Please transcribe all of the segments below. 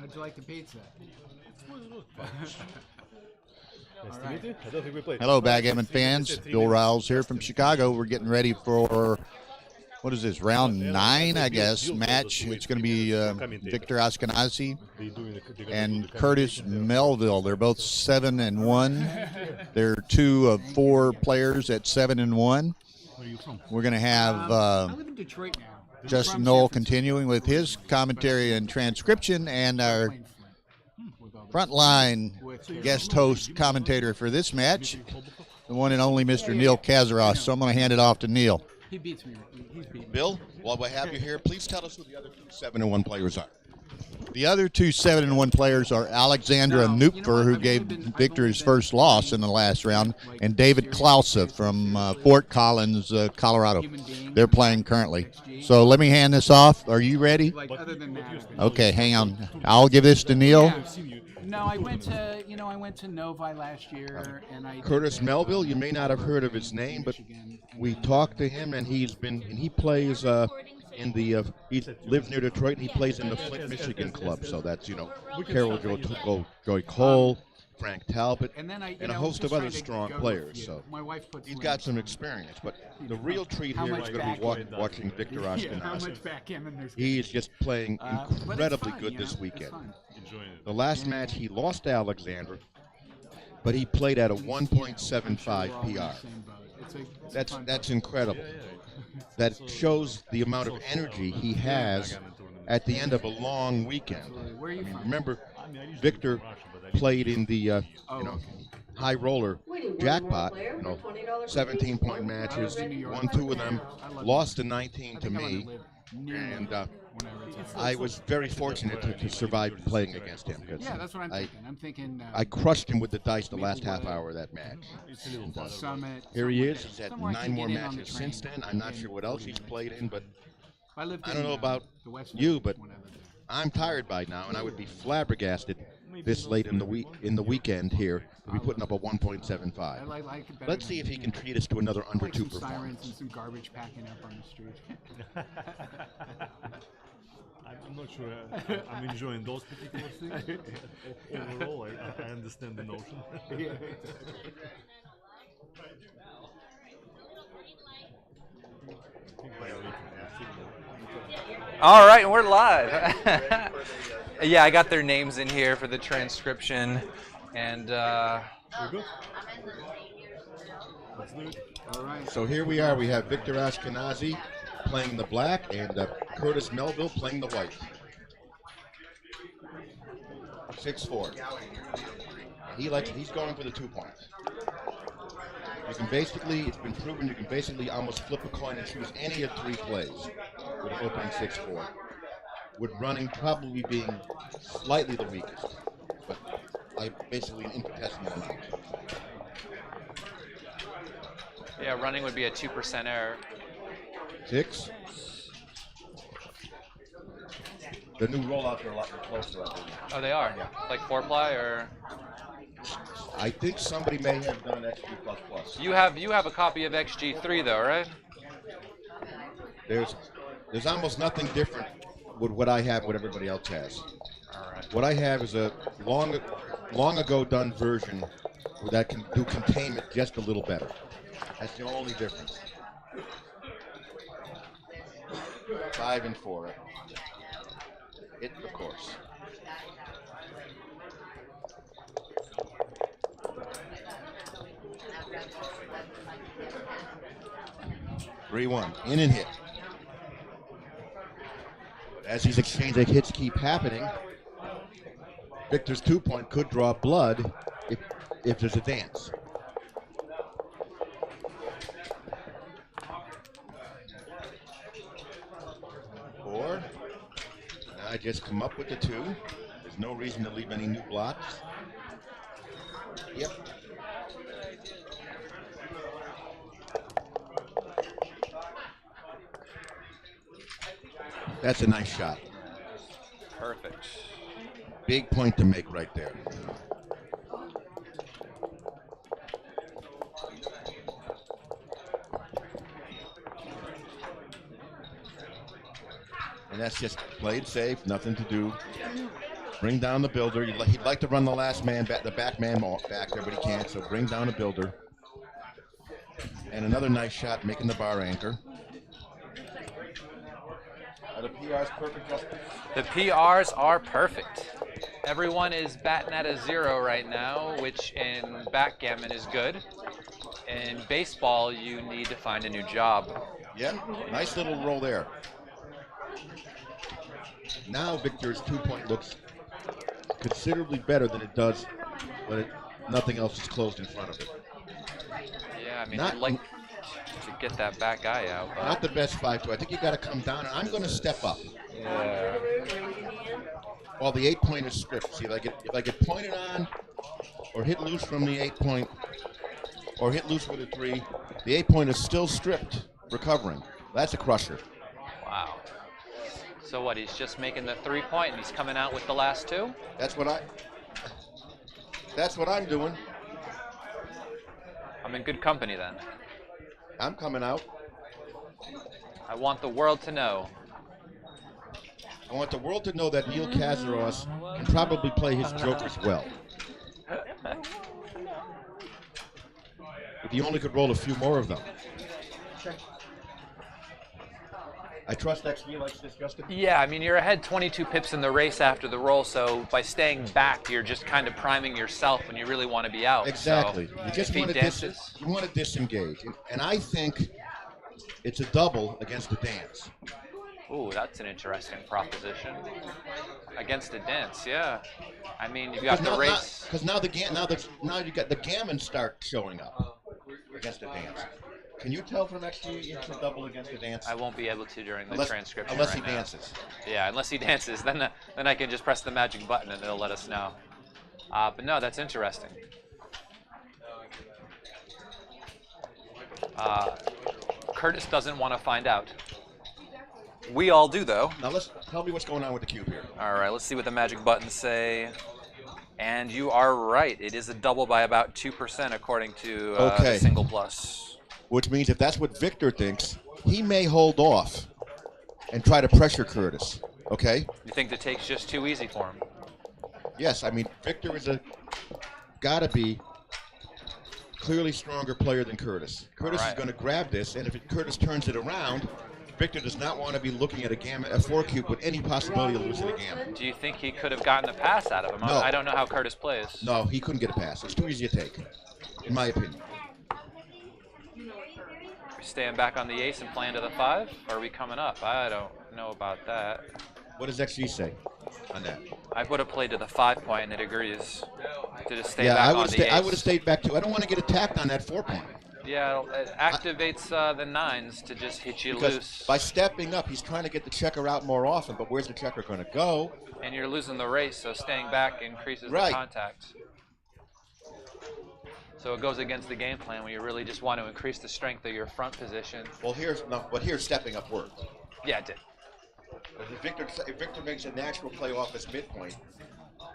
How'd you like the pizza? Nice to meet you. I don't think we played. Hello, Backgammon fans. Bill Riles here from Chicago. We're getting ready for, what is this, round 9, I guess, match. It's going to be Victor Ashkenazi and Curtis Melville. They're both 7-1. They're 2 of 4 players at 7-1. Where are you from? We're going to have I live in Detroit now. Justin Knoll continuing with his commentary and transcription, and our frontline guest host commentator for this match, the one and only Mr. Neil Kazaros. So I'm going to hand it off to Neil. He beats me. He's beaten me. Bill, while we have you here, please tell us who the other 2 7-1 players are. The other 2 7-1 players are Alexandra Nupfer, who gave Victor his first loss in the last round, and David Klausa from Fort Collins, Colorado. They're playing currently. So let me hand this off. Are you ready? Okay, hang on. I'll give this to Neil. No, I went to Novi last year, and I. Curtis Melville, you may not have heard of his name, but we talked to him, and he plays in the he lives near Detroit, and he plays in the Flint, Michigan club. So that's Carol Joy Cole, Frank Talbot, and a host of other strong players. So he's got some experience. But the real treat here is going to be watching Victor Ashkenazi. He's just playing incredibly good this weekend. The last match he lost to Alexander, but he played at a 1.75 PR. That's incredible. That shows the amount of energy he has at the end of a long weekend. Remember, Victor played in the high roller jackpot, 17-point matches, won 2 of them, lost to 19 to me, and I was very fortunate to survive playing against him. Yeah, that's what I'm thinking. I'm thinking. I crushed him with the dice the last half hour of that match. Here he is. He's had 9 more matches since then. I'm not sure what else he's played in, but I don't know about you, but I'm tired by now, and I would be flabbergasted this late in the weekend here to be putting up a 1.75. Let's see if he can treat us to another under 2 performance. Sirens and some garbage packing up on the street. I'm not sure I'm enjoying those particular things. Overall, I understand the notion. All right, we're live. Yeah, I got their names in here for the transcription, and We're good. All right. So here we are. We have Victor Ashkenazi playing the black and Curtis Melville playing the white. 6-4. He's going for the 2 points. You can basically, it's been proven, you can basically almost flip a coin and choose any of 3 plays with opening 6-4. With running probably being slightly the weakest, but basically an infinitesimal amount. yeah, running would be a 2% error. 6. The new rollouts are a lot more closer, I think. Oh, they are? Yeah. Like 4-ply, or? I think somebody may have done XG++. You have a copy of XG3 though, right? There's almost nothing different with what I have, what everybody else has. All right. What I have is a long ago done version that can do containment just a little better. That's the only difference. 5 and 4. Hit the course. (3-1) in and hit. As these exchange hits keep happening, Victor's 2-point could draw blood if there's a dance. Four. Now I just come up with the 2. There's no reason to leave any new blocks. Yep. That's a nice shot. Perfect. Big point to make right there. And that's just played safe, nothing to do. Bring down the builder. He'd like to run the last man back, the back man back there, but he can't. So bring down a builder. And another nice shot, making the bar anchor. Are the PRs perfect, Justin? The PRs are perfect. Everyone is batting at a 0 right now, which in backgammon is good. In baseball, you need to find a new job. Yeah, nice little roll there. Now Victor's 2-point looks considerably better than it does when nothing else is closed in front of it. Yeah, I mean, I'd like to get that back guy out. But not the best 5-2. I think you got to come down, and I'm going to step up. Yeah. While the 8-point is stripped. See, if I get pointed on or hit loose from the 8-point or hit loose with a 3, the 8-point is still stripped, recovering. That's a crusher. Wow. So what, he's just making the 3-point and he's coming out with the last 2? That's what I'm doing. I'm in good company then. I'm coming out. I want the world to know. I want the world to know that Neil Kazaros can probably play his jokers well. If he only could roll a few more of them. I trust XG likes this, Justin. Yeah, I mean, you're ahead 22 pips in the race after the roll, so by staying back, you're just kind of priming yourself when you really want to be out. Exactly. So You just if he want dances, you want to disengage. And I think it's a double against the dance. ooh, that's an interesting proposition. Against a dance, yeah. I mean, you've got the race. Because now you got the gammon start showing up against the dance. Can you tell from XG it's a double against the dance? I won't be able to during the transcription. Unless right he now. dances. Yeah, unless he dances, then I can just press the magic button and it'll let us know. But no, that's interesting. Curtis doesn't want to find out. We all do, though. Now tell me what's going on with the cube here. All right, let's see what the magic buttons say. And you are right. It is a double by about 2% according to the single plus. Which means if that's what Victor thinks, he may hold off and try to pressure Curtis. Okay? You think the take's just too easy for him? Yes, I mean Victor is gotta be clearly stronger player than Curtis. Curtis is going to grab this, and if Curtis turns it around, Victor does not want to be looking at a 4-cube with any possibility of losing a gammon. Do you think he could have gotten a pass out of him? No. I don't know how Curtis plays. No, he couldn't get a pass. It's too easy to take, in my opinion. Staying back on the ace and playing to the 5? Or are we coming up? I don't know about that. What does XG say on that? I would have played to the 5-point and it agrees to just stay Yeah, back on the ace. I would have stayed back too. I don't want to get attacked on that 4-point. Yeah, it activates the 9s to just hit you loose. By stepping up, he's trying to get the checker out more often, but where's the checker going to go? And you're losing the race, so staying back increases the contact. So it goes against the game plan when you really just want to increase the strength of your front position. Well, here's stepping up worked. Yeah, it did. If Victor makes a natural play off his midpoint,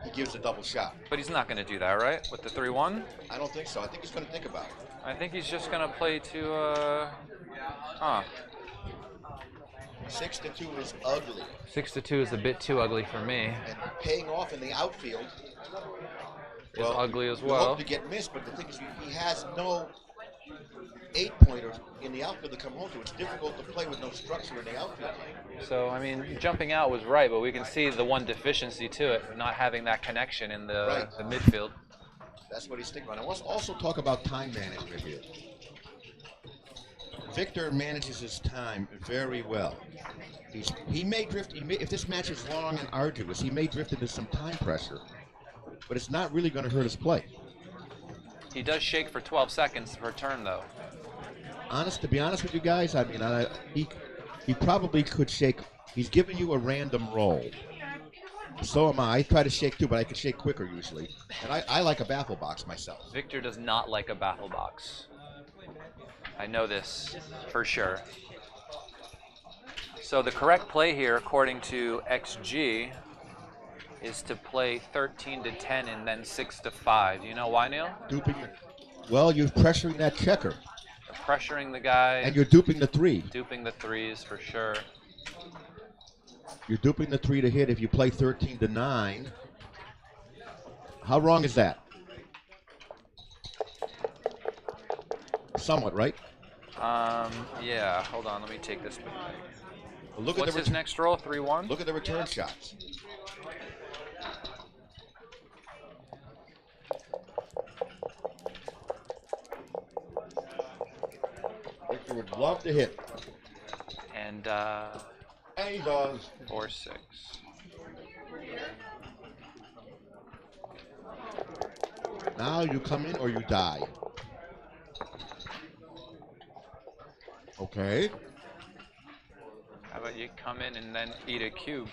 he gives a double shot. But he's not going to do that, right? With the 3-1? I don't think so. I think he's going to think about it. I think he's just going to play to, 6-2 is ugly. 6-2 is a bit too ugly for me. And paying off in the outfield is ugly as we well. hope to get missed, but the thing is he has no 8-pointers in the outfield to come home to. It's difficult to play with no structure in the outfield. So, I mean, jumping out was right, but we can see the one deficiency to it, not having that connection in the midfield. That's what he's thinking about. I want to also talk about time management here. Victor manages his time very well. He may drift, if this match is long and arduous, he may drift into some time pressure, but it's not really going to hurt his play. He does shake for 12 seconds per turn, though. To be honest with you guys, I mean, he probably could shake. He's giving you a random roll. So am I. I try to shake too, but I can shake quicker usually. And I like a baffle box myself. Victor does not like a baffle box. I know this for sure. So the correct play here, according to XG, is to play 13-10 and then 6-5. You know why, Neil? Duping. Well, you're pressuring that checker. Pressuring the guy. And you're duping the 3. Duping the 3s for sure. You're duping the 3 to hit if you play 13-9. How wrong is that? Somewhat, right? Yeah. Hold on. Let me take this back. Well, look What's at the his next roll? 3-1. Look at the return shots. Victor would love to hit. And And he does. 4-6. Now you come in or you die. Okay. How about you come in and then eat a cube?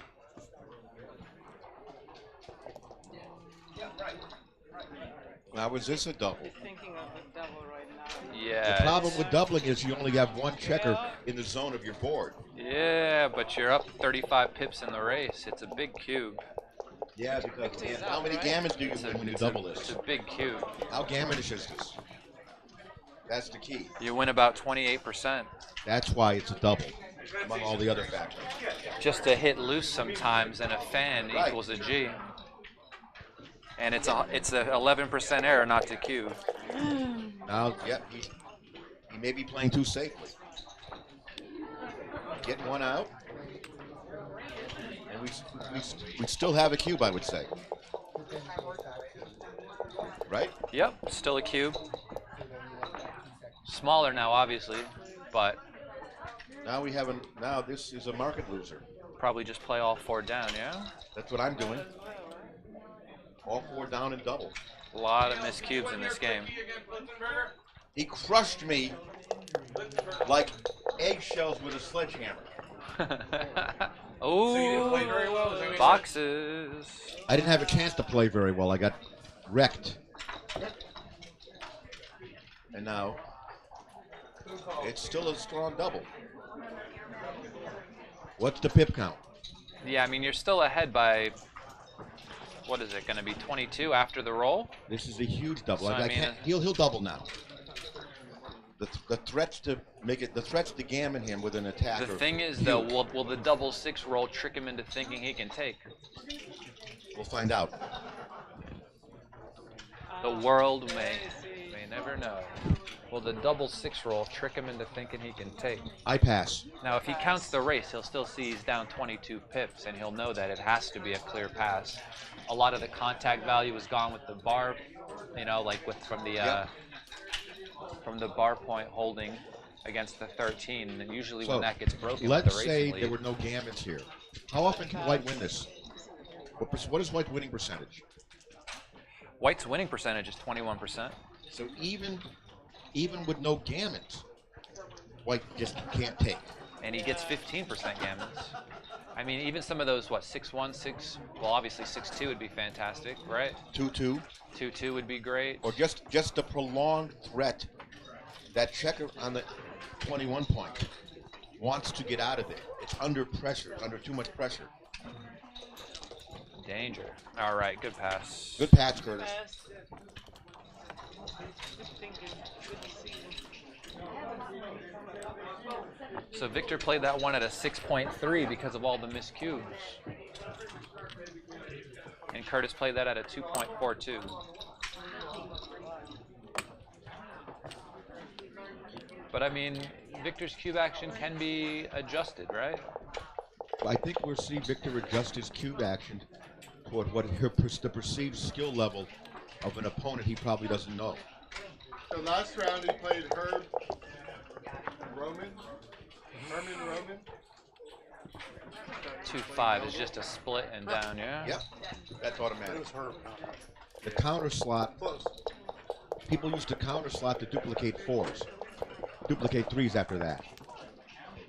Now, is this a double? Thinking of the double right now. Yeah. The problem with doubling is you only have one checker in the zone of your board. Yeah, but you're up 35 pips in the race. It's a big cube. Yeah, because how many gammons do you win when you double It's this? a big cube. How gammonish is this? That's the key. You win about 28%. That's why it's a double, among all the other factors. Just to hit loose sometimes and a fan Right. equals a G. And it's a 11% error not to cube. Now, yep, he may be playing too safely. Get one out. And we still have a cube, I would say. Right? Yep, still a cube. Smaller now, obviously, but Now now this is a market loser. probably just play all 4 down, yeah? That's what I'm doing. All 4 down and double. A lot of missed cubes in this game. He crushed me like eggshells with a sledgehammer. Oh, boxes. I didn't have a chance to play very well. I got wrecked. And now, it's still a strong double. What's the pip count? Yeah, I mean, you're still ahead by, what is it, going to be 22 after the roll? This is a huge double. So, I I mean, can't, he'll double now. The threats to make it, the threats to gammon him with an attack. The are thing is, huge. though, will the double 6 roll trick him into thinking he can take? We'll find out. The world may never know. Will the double 6 roll trick him into thinking he can take? I pass. Now, if he counts the race, he'll still see he's down 22 pips, and he'll know that it has to be a clear pass. A lot of the contact value is gone with the bar, you know, like from the bar point holding against the 13. And usually when that gets broken, let's with the say racing there lead, were no gammons here. How often can White win this? What is White's winning percentage? White's winning percentage is 21%. So even with no gammons, White just can't take. And he gets 15% gammons. I mean, even some of those, what, 6-1, 6, well, obviously 6-2 would be fantastic, right? 2-2. 2-2 would be great. Or just a prolonged threat. That checker on the 21 point wants to get out of it. It's under pressure, under too much pressure. Danger. All right, good pass. Good patch, Curtis. Good thinking. Good seeing. So Victor played that one at a 6.3 because of all the missed cubes. And Curtis played that at a 2.42. But I mean, Victor's cube action can be adjusted, right? I think we'll see Victor adjust his cube action toward the perceived skill level of an opponent he probably doesn't know. So last round he played Herman Roman. 2-5 is just a split and down, yeah? Yep, that's automatic. Herb. The counter slot, Close. people used to counter slot to duplicate 4s. Duplicate 3s after that.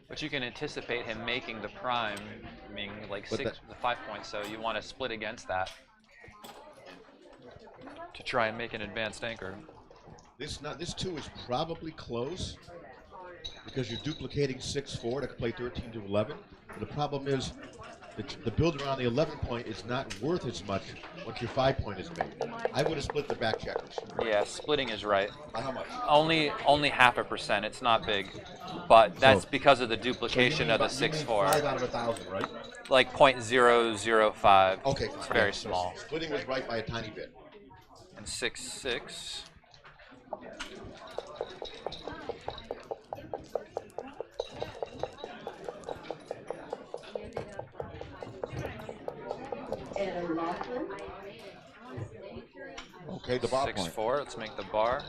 But you can anticipate him making the prime, being like But the 5 points, so you want to split against that to try and make an advanced anchor. This 2 is probably close because you're duplicating 6-4 to play 13 to 11. But the problem is the builder on the 11 point is not worth as much once your 5 point is made. I would have split the back checkers. Yeah, splitting is right. By how much? Only 0.5%. It's not big, but that's because of the duplication of the 6-4. 5 out of 1,000, right? Like 0.005. Okay, It's very so small. Splitting was right by a tiny bit. and 6-6. Okay, the bar point. 6-4. Let's make the bar.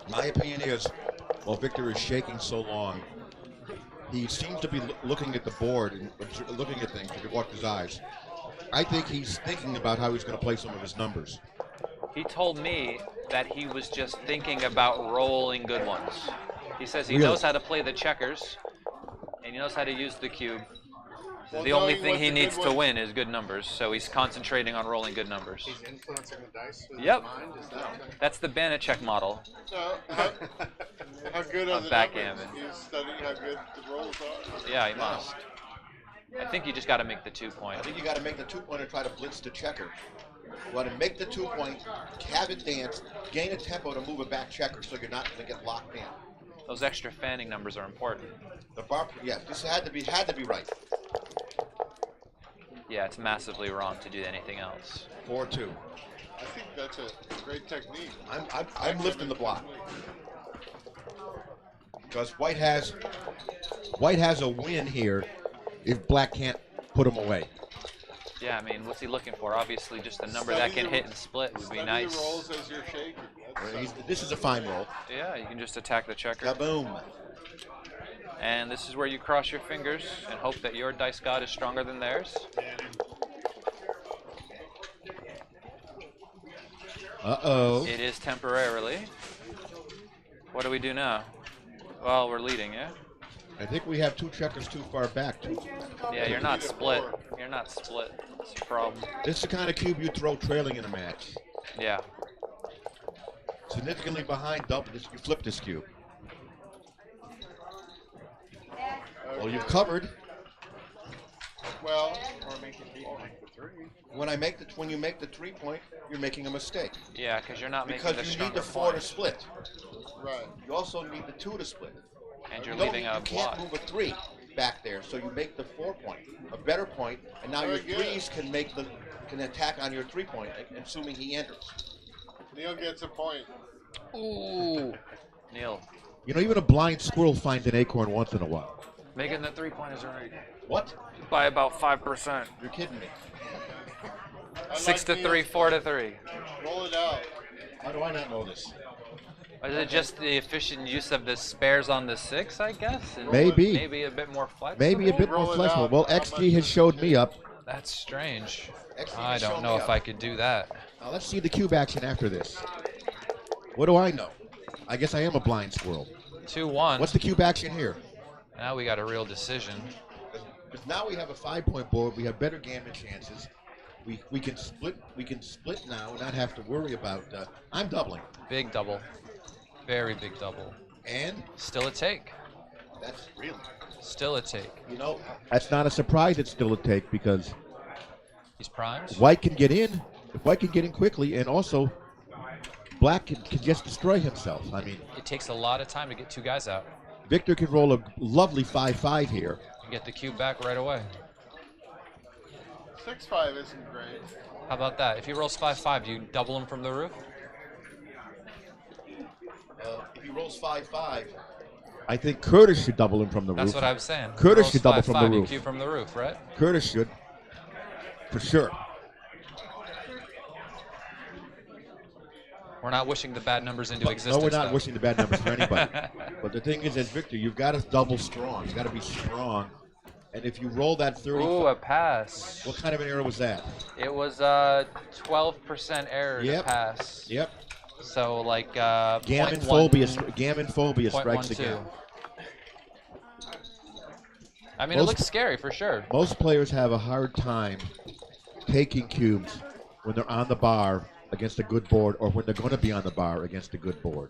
My opinion is, while Victor is shaking so long, he seems to be looking at the board and looking at things. You can watch his eyes. I think he's thinking about how he's going to play some of his numbers. He told me that he was just thinking about rolling good ones. He says he Really? knows how to play the checkers, and he knows how to use the cube. Well, The only knowing thing what he the needs good to ones- win is good numbers, so he's concentrating on rolling good numbers. He's influencing the dice with Yep. his mind. Is that That's the Banachek model. so? How good are Of the backgammon. numbers? He's studying how good the rolls are. Yeah, he must. I think you just got to make the 2 point. I think you got to make the 2-point and try to blitz the checker. You want to make the 2-point, have it dance, gain a tempo to move a back checker so you're not going to get locked in. Those extra fanning numbers are important. The bar, yeah, this had to be right. Yeah, it's massively wrong to do anything else. 4-2. I think that's a great technique. I'm lifting the block because White has a win here if Black can't put him away. Yeah, I mean, what's he looking for? Obviously, just a number that can hit and split would be Study nice. the rolls as you're shaking. This is a fine roll. Yeah, you can just attack the checker. Kaboom. And this is where you cross your fingers and hope that your dice god is stronger than theirs. Uh-oh. It is temporarily. What do we do now? Well, we're leading, yeah? I think we have 2 checkers too far back. Yeah, you're not split. You're not split. That's a problem. This is the kind of cube you throw trailing in a match. Yeah. Significantly behind double, you flip this cube. Well, you've covered. Well, When you make the 3-point, you're making a mistake. Yeah, because you're not making Because the you need stronger the 4 to point. split. right. You also need the 2 to split. And you're You don't- leaving a You can't block. move a 3 back there, so you make the 4-point, a better point, and now your Very good. 3s can attack on your 3-point, assuming he enters. Neil gets a point. Ooh. Neil, You know, even a blind squirrel finds an acorn once in a while. making the 3-pointers already. What? By about 5%. You're kidding me. 6 to 3, 4 to 3. Roll it out. How do I not know this? Is it just the efficient use of the spares on the 6, I guess? And Maybe. Maybe a bit more flexible? Maybe a bit more Roll it flexible. out. Well, How XG much has is showed me up. That's strange. XG I has don't shown know me if up. I could do that. Now let's see the cube action after this. What do I know? I guess I am a blind squirrel. 2-1. What's the cube action here? Now we got a real decision. Because now we have a 5-point board. We have better gammon chances. We can split. We can split now and not have to worry about. I'm doubling. Big double. Very big double. And Still a take. that's really. Still a take. You know, that's not a surprise. It's still a take because He's primed. White can get in. If White can get in quickly, and also Black can just destroy himself. I mean, It takes a lot of time to get 2 guys out. Victor can roll a lovely 5-5 here. You get the cube back right away. 6-5 isn't great. How about that? If he rolls 5-5, do you double him from the roof? If he rolls 5-5, I think Curtis should double him from the That's roof. what I was saying. Curtis Rolls should double from the 5-5, you roof. cube from the roof, right? Curtis should, for sure. We're not wishing the bad numbers into No, existence. we're not though. wishing the bad numbers for anybody. But the thing is, as Victor, you've got to double strong. You've got to be strong. And if you roll that 30, Ooh, a pass. what kind of an error was that? It was 12% error Yep. to pass. Yep. So like Gammon 0.1 phobia strikes 0.12. again. I mean, it looks scary for sure. Most players have a hard time taking cubes when they're on the bar against a good board, or when they're going to be on the bar against a good board.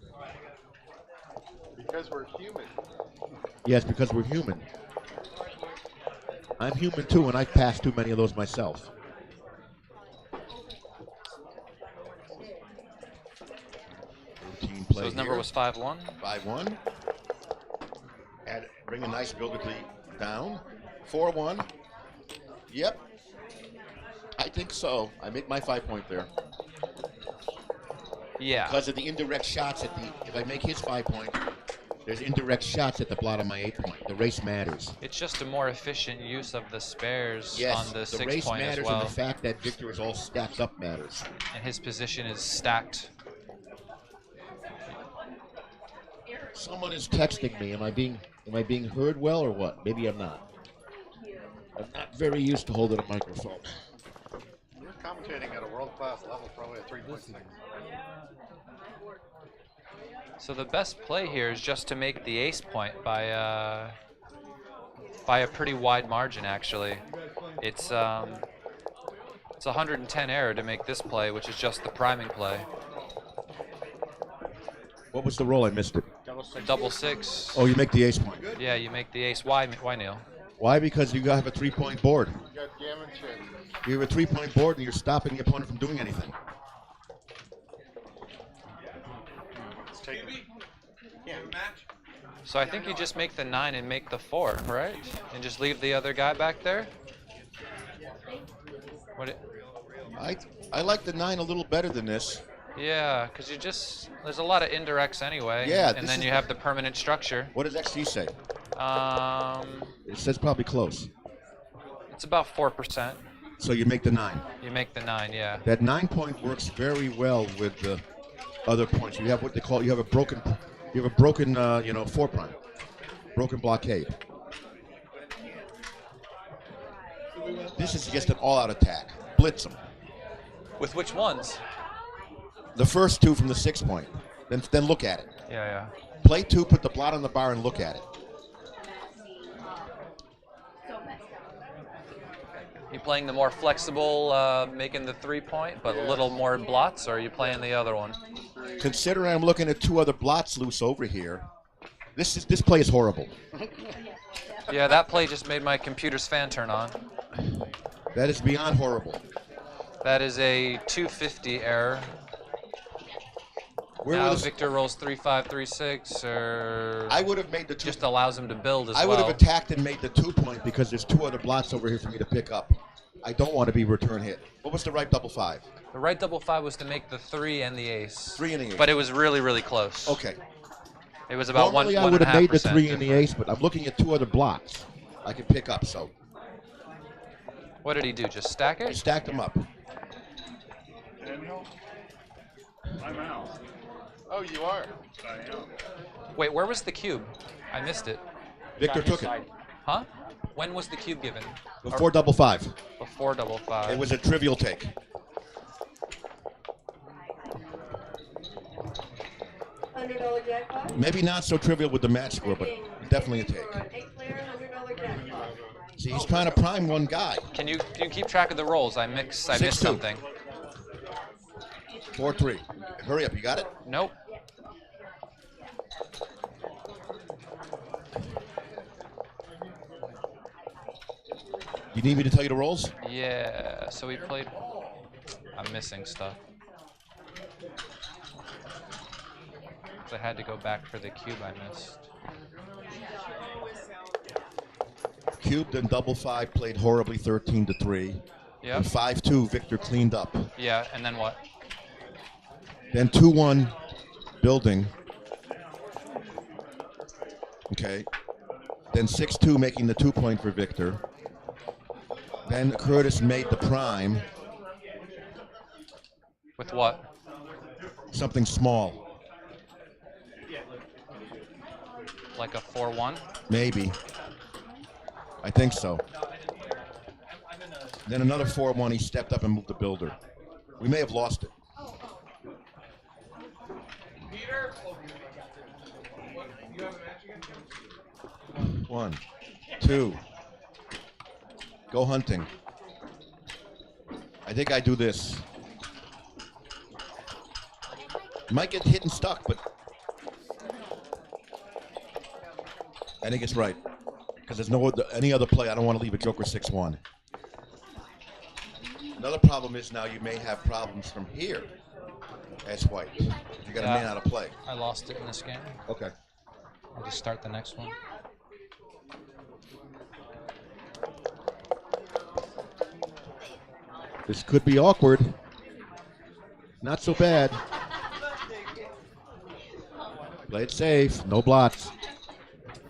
Because we're human. Yes, because we're human. I'm human too, and I've passed too many of those myself. Team So play his number here. was 5-1. 5-1. Bring a nice ability down. 4-1. Yep. I think so. I make my 5-point there. Yeah. Because of the indirect shots if I make his 5-point, there's indirect shots at the bottom of my 8-point. The race matters. It's just a more efficient use of the spares Yes, on the the 6 race point as matters, well. and the fact that Victor is all stacked up matters. And his position is stacked. Someone is texting me. Am I being heard well or what? Maybe I'm not. I'm not very used to holding a microphone. You're commentating at a world-class level, probably at 3.6. So the best play here is just to make the ace point by a pretty wide margin, actually. It's 110 error to make this play, which is just the priming play. What was the roll? I missed it. Double six. Oh, you make the ace point. Yeah, you make the ace. Why Neil? Why? Because you have a 3-point board. You got gammon chin. You have a 3-point board, and you're stopping the opponent from doing anything. Let's take it. So I think you just make the 9 and make the 4, right? And just leave the other guy back there? I like the 9 a little better than this. Yeah, because there's a lot of indirects anyway. Yeah, and then you have the permanent structure. What does XG say? It says probably close. It's about 4%. So you make the 9. You make the 9, yeah. That 9-point works very well with the other points. You have what they call a broken 4 prime, broken blockade. This is just an all-out attack. Blitz them. With which ones? The first 2 from the 6-point. Then look at it. Yeah. Play 2, put the blot on the bar, and look at it. You playing the more flexible, making the 3-point, but a little more blots, or are you playing the other one? Considering I'm looking at 2 other blots loose over here, this play is horrible. Yeah, that play just made my computer's fan turn on. That is beyond horrible. That is a 250 error. Now Victor rolls 3-5, 3-6, or I would have made the 2. Just allows him to build as well. I would have attacked and made the 2-point because there's 2 other blots over here for me to pick up. I don't want to be return hit. What was the right double 5? The right double 5 was to make the 3 and the ace. 3 and the ace. But it was really, really close. Okay. It was about Normally 1.5%. I would have made the 3 and the ace, but I'm looking at 2 other blots I can pick up. So. What did he do? Just stack it? He stacked them up. I'm out. Oh, you are? I am. Wait, where was the cube? I missed it. Victor took it. Huh? When was the cube given? Before double 5. Before double 5. It was a trivial take. $100 jackpot. Maybe not so trivial with the match score, but definitely a take. 8-player $100 jackpot. See, he's trying to prime one guy. Can you keep track of the rolls? I missed something. 4-3. Hurry up, you got it? Nope. You need me to tell you the rolls? Yeah, so we played. I'm missing stuff. I had to go back for the cube I missed. Cubed and double 5 played horribly 13-3. Yep. And 5-2, Victor cleaned up. Yeah, and then what? Then 2-1, building. Okay. Then 6-2, making the 2-point for Victor. Then Curtis made the prime. With what? Something small. Like a 4-1? Maybe. I think so. Then another 4-1, he stepped up and moved the builder. We may have lost it. One, two. Go hunting. I think I do this. Might get hit and stuck, but I think it's right. Because there's any other play. I don't want to leave a Joker 6-1. Another problem is now you may have problems from here as white. You got a man out of play. I lost it in this game. Okay. I'll just start the next one. This could be awkward. Not so bad. Play it safe. No blots.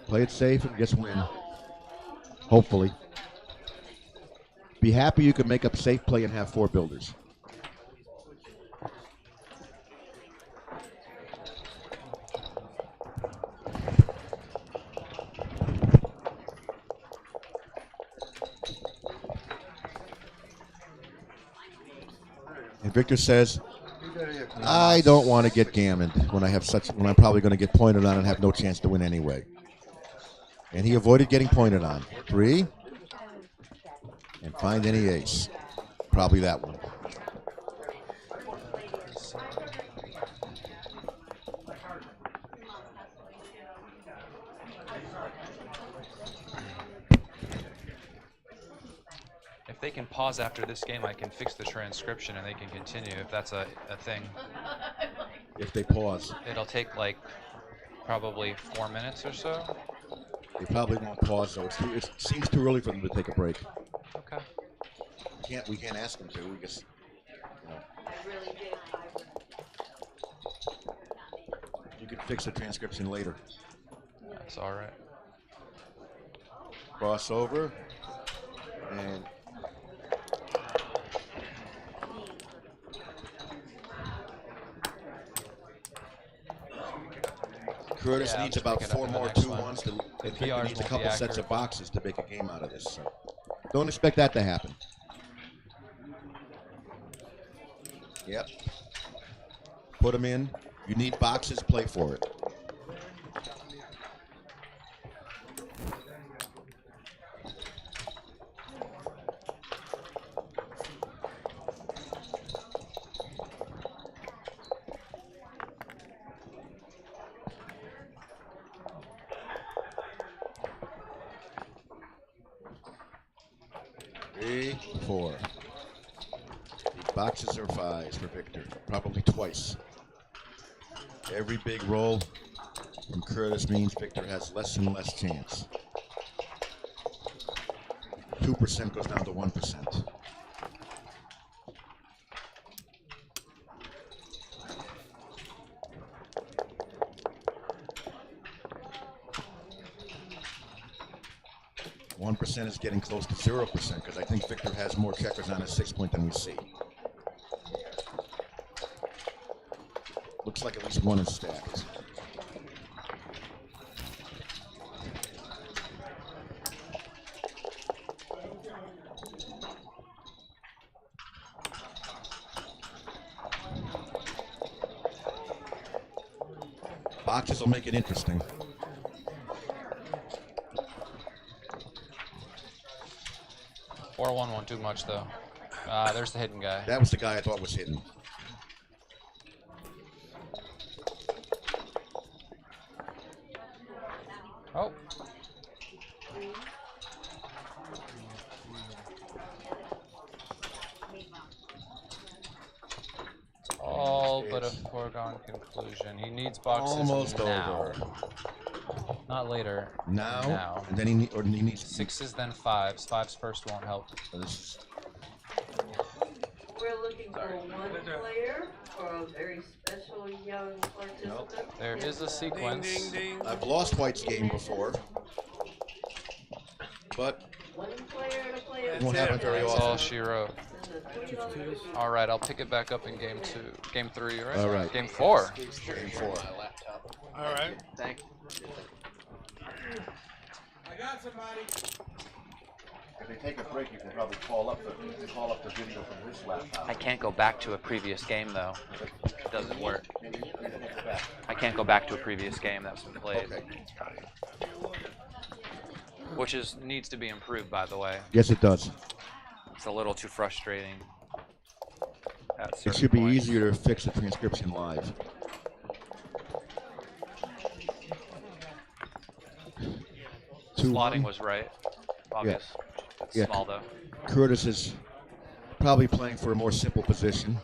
Play it safe and just win. Hopefully. Be happy you can make up safe play and have 4 builders. And Victor says, I don't want to get gammoned when I'm probably going to get pointed on and have no chance to win anyway. And he avoided getting pointed on. 3. And find any ace. Probably that one. If they can pause after this game, I can fix the transcription and they can continue if that's a thing. If they pause. It'll take like probably 4 minutes or so. They probably won't pause, though. It seems too early for them to take a break. Okay. We can't ask them to. We just, you know. You can fix the transcription later. That's all right. Crossover. And Curtis Yeah, needs let's about pick it up 4 in the more next 2-1s. The I think he PRs needs a won't couple be sets of accurate. boxes to make a game out of this. So don't expect that to happen. Yep. Put them in. You need boxes, play for it. Three, 4. The boxes are 5s for Victor. Probably twice. Every big roll from Curtis means Victor has less and less chance. 2% goes down to 1%. Percent is getting close to 0% because I think Victor has more checkers on his 6-point than we see. Looks like at least one is stacked. Boxes will make it interesting. Or 1 won't do much though. There's the hidden guy. That was the guy I thought was hidden. Oh. It's all but a foregone conclusion. He needs boxes Almost now. over. Not later. Now? Now. And then he needs 6s, then 5s. 5s first won't help. We're looking for one player for a very special young participant. There is a sequence. I've lost White's game before, but One player to play it won't happen very That's often. all she wrote. All right, I'll pick it back up in game 3, right? All right. Game 4. Game 4. All right. Thank I got somebody. If they take a break, you can probably call up the video from this laptop. I can't go back to a previous game though. It doesn't work. I can't go back to a previous game that's been played. Okay. Which needs to be improved, by the way. Yes, it does. It's a little too frustrating. At It certain should be points. easier to fix the transcription live. Slotting was right. Obvious. It's Yeah. small though. Curtis is probably playing for a more simple position.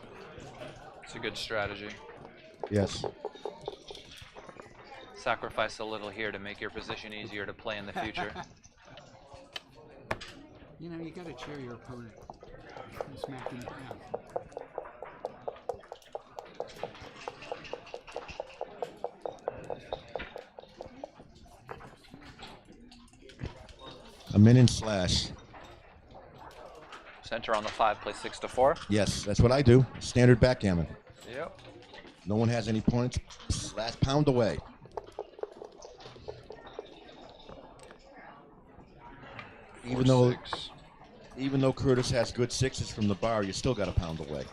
It's a good strategy. Yes. Sacrifice a little here to make your position easier to play in the future. You know, you got to cheer your opponent. Smack him down. A min and slash. Center on the 5, play 6 to 4. Yes, that's what I do. Standard backgammon. Yep. No one has any points. Slash pound away. Even though Curtis has good 6s from the bar, you still got to pound away.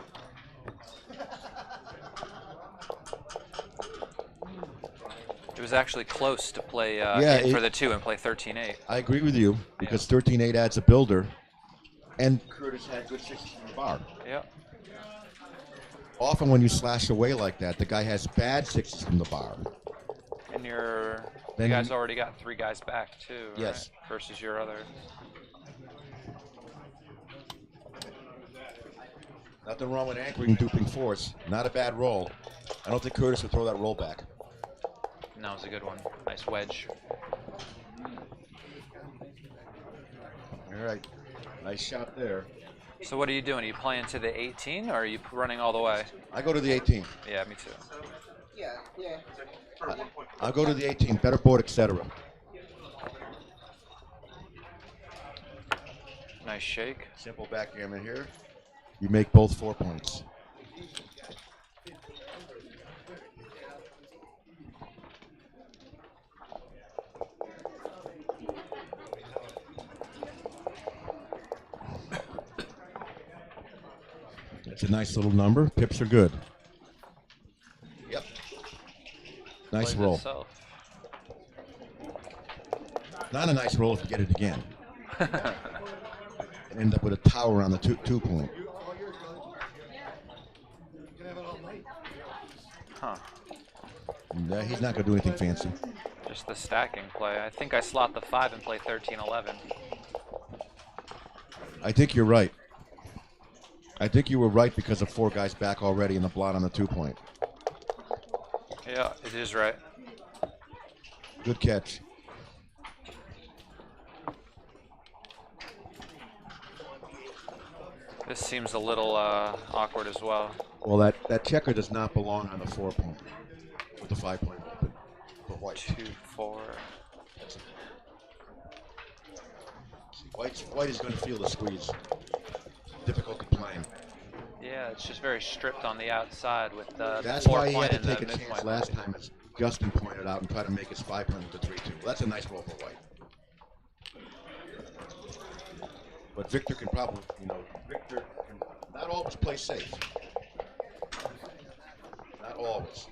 It was actually close to play for the 2 and play 13-8. I agree with you because 13-8 adds a builder, and Curtis had good 6s from the bar. Yep. Often when you slash away like that, the guy has bad 6s from the bar. And you Then guys already got 3 guys back too, Yes. right? Versus your other. Nothing wrong with anchoring duping force. Not a bad roll. I don't think Curtis would throw that roll back. No, it's a good one. Nice wedge. All right. Nice shot there. So what are you doing? Are you playing to the 18 or are you running all the way? I go to the 18. Yeah, me too. I'll go to the 18. Better board, etc. Nice shake. Simple backgammon here. You make both 4 points. That's a nice little number. Pips are good. Yep. Nice Plays roll. itself. Not a nice roll if you get it again. And end up with a tower on the 2 point. Huh. And, he's not going to do anything fancy. Just the stacking play. I think I slot the 5 and play 13-11. I think you're right. I think you were right because of 4 guys back already in the blot on the 2 point. Yeah, it is right. Good catch. This seems a little awkward as well. Well, that checker does not belong on the 4 point with the 5 point open. But white. 2-4. White is going to feel the squeeze. Difficulty playing. Yeah, it's just very stripped on the outside with the That's 4 why he point had to and take the a chance midpoint. last time, as Justin pointed out, and try to make his 5 point with the 3-2. Well, that's a nice roll for White. But Victor can probably, Victor can not always play safe. Not always.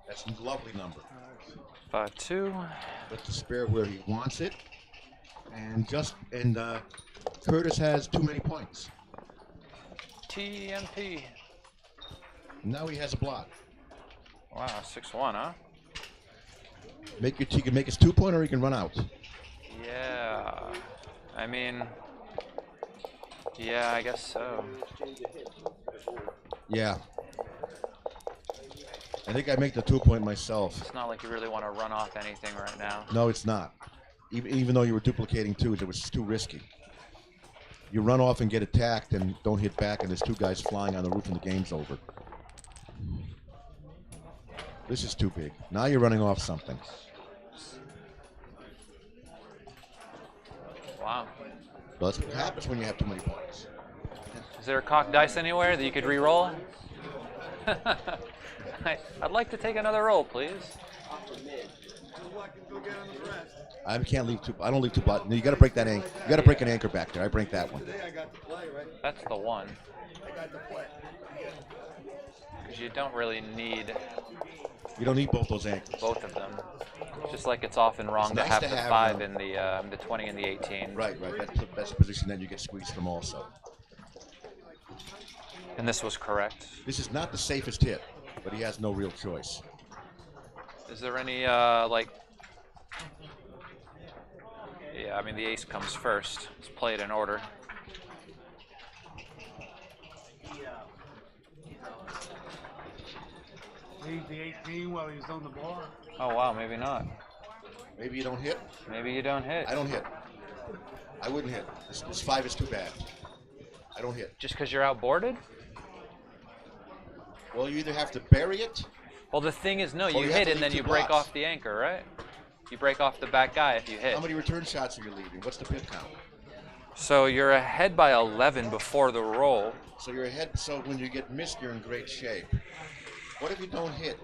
That's a lovely number. 5-2. But to spare where he wants it, and Curtis has too many points. TMP. Now he has a block. Wow, 6-1, huh? He can make his 2 point, or he can run out. Yeah. I mean, yeah, I guess so. Yeah. I think I make the 2 point myself. It's not like you really want to run off anything right now. No, it's not. Even though you were duplicating 2s, it was too risky. You run off and get attacked and don't hit back, and there's 2 guys flying on the roof and the game's over. This is too big. Now you're running off something. Wow. Well, that's what happens when you have too many points. Is there a cocked dice anywhere that you could re-roll? I'd like to take another roll, please. I can't leave 2. I don't leave 2 block. No, you got to break that anchor. You got to break an anchor back there. I break that one. That's the one. Because you don't really need You don't need both those anchors. both of them. Just like it's often wrong It's to nice have to the have 5 them. in the 20 and the 18. Right. That's the position that you get squeezed from also. And this was correct. This is not the safest hit, but he has no real choice. Is there any like? Yeah, I mean the ace comes first. Let's play it in order. Leave the 18 while he's on the bar. Oh wow, maybe not. Maybe you don't hit. Maybe you don't hit. I don't hit. I wouldn't hit. This 5 is too bad. I don't hit. Just because you're outboarded? Well, you either have to bury it. Well, the thing is, no, Or you you have hit to and then leave you 2 break blocks. off the anchor, right? You break off the back guy if you hit. How many return shots are you leaving? What's the pip count? So you're ahead by 11 before the roll. So you're ahead. So when you get missed, you're in great shape. What if you don't hit?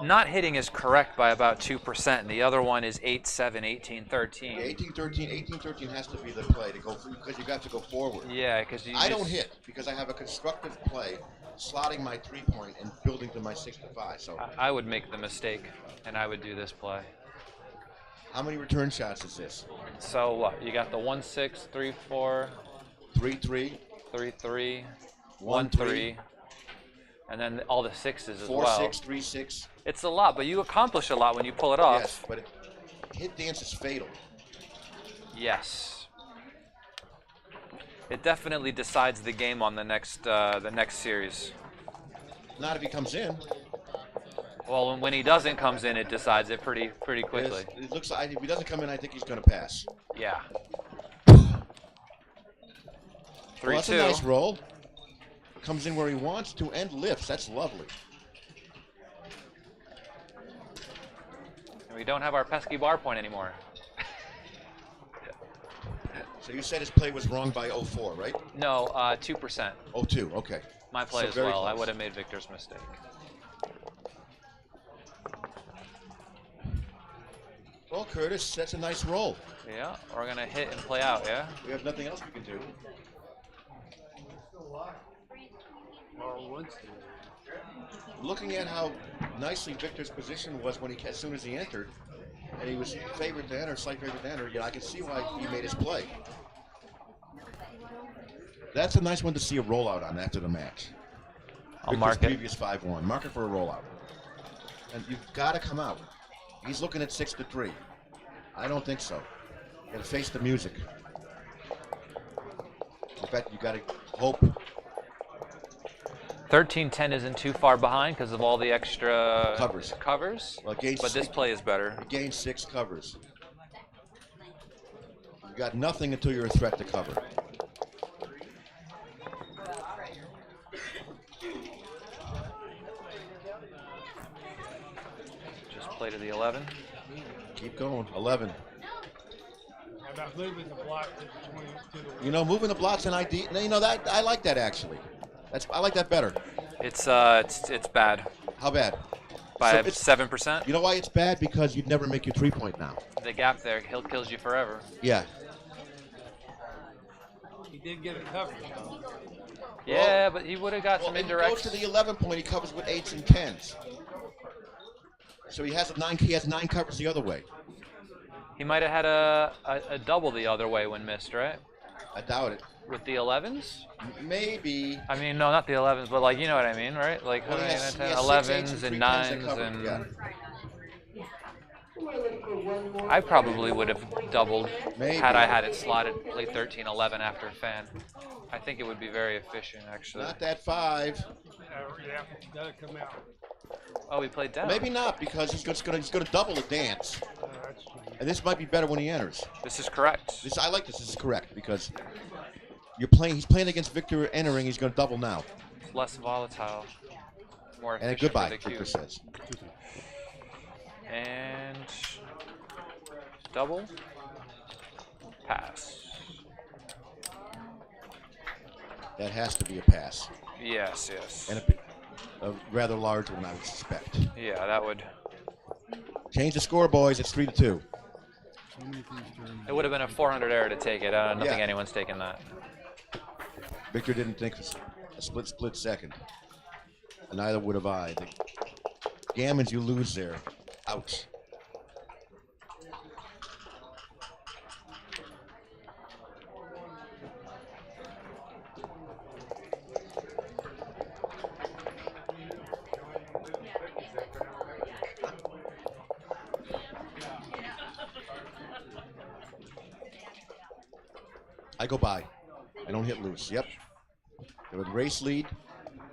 Not hitting is correct by about 2%, and the other one is 8-7, 18-13. 18-13 has to be the play to go because you got to go forward. Yeah, because I don't hit because I have a constructive play, slotting my 3-point and building to my 6-5. So I would make the mistake, and I would do this play. how many return shots is this? So what? You got the 1-6, 3-4, 3-3, 3-3, 1-3, 1-3, and then all the sixes as 4-6, well. 3-6. It's a lot, but you accomplish a lot when you pull it off. Yes, but hit dance is fatal. Yes. It definitely decides the game on the next series. Not if he comes in. Well, when he doesn't comes in, it decides it pretty quickly. It looks like if he doesn't come in, I think he's going to pass. Yeah. 3-2. 3-2. Well, that's a nice roll. Comes in where he wants to and lifts. That's lovely. And we don't have our pesky bar point anymore. So you said his play was wrong by 0.4, right? No, 2%. 0.2, okay. My play So as very well. I close. would have made Victor's mistake. Well, Curtis, that's a nice roll. Yeah, we're gonna hit and play out. Yeah. We have nothing else we can do. Looking at how nicely Victor's position was when as soon as he entered, and he was favored to enter, slight favorite to enter, I can see why he made his play. That's a nice one to see a rollout on after the match. I'll Victor's mark it. previous 5-1. Mark it for a rollout. And you've got to come out. He's looking at 6-3. I don't think so. You got to face the music. In fact, you got to hope. 13-10 isn't too far behind because of all the extra covers. Well, but this play is better. You gain 6 covers. You got nothing until you're a threat to cover. Just play to the 11. Keep going. 11. How about moving the block to the 20 to the You know, moving the blocks and ID. You know that I like that actually. I like that better. It's bad. How bad? By So it's 7%. You know why it's bad? Because you'd never make your 3-point now. The gap there, he'll kills you forever. Yeah. He did get it covered. Yeah, but he would have got some If he indirect. goes to the 11-point, he covers with 8s and 10s. So he has 9 covers the other way. He might have had a double the other way when missed, right? I doubt it. With the 11s? Maybe. I mean, no, not the 11s, but like, you know what I mean, right? Like Well, he has 6, 8s 11s and and 3 10s that 9s cover, and. yeah. I probably would have doubled Maybe. had I had it slotted, play 13-11 after fan. I think it would be very efficient, actually. Not that 5. Yeah, you gotta come out. Oh, he played down. Maybe not because he's going to double the dance. That's true. And this might be better when he enters. This is correct. I like this. This is correct because he's playing against Victor entering. He's going to double now. Less volatile. More And a efficient goodbye, for the cue. Victor says. And double. Pass. That has to be a pass. Yes, yes. And a rather large one, I would suspect. Yeah, that would. Change the score, boys. It's 3-2. It would have been a 400 error to take it. I don't think Yeah. anyone's taken that. Victor didn't think a split second. And neither would have I. The gammons you lose there. Ouch. I go by. I don't hit loose. Yep. With race lead,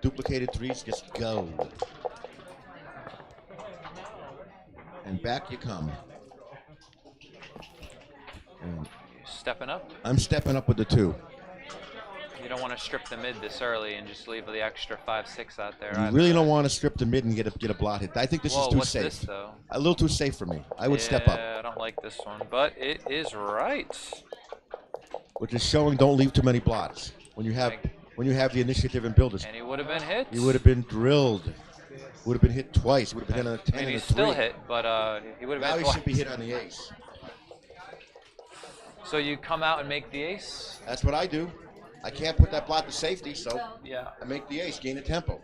duplicated 3s, just go. And back you come. And stepping up? I'm stepping up with the 2. You don't want to strip the mid this early and just leave the extra 5-6 out there. You really don't want to strip the mid and get a blot hit. I think this is too what's safe. This, though? A little too safe for me. I would step up. Yeah, I don't like this one, but it is right. Which is showing don't leave too many blots. When you have the initiative and builders. And he would have been hit. He would have been drilled. Would have been hit twice. Would have been on a 10 and a 3. He's still hit, but he would have now been he twice. should be hit on the ace. So you come out and make the ace? That's what I do. I can't put that blot to safety, so yeah, I make the ace, gain a tempo.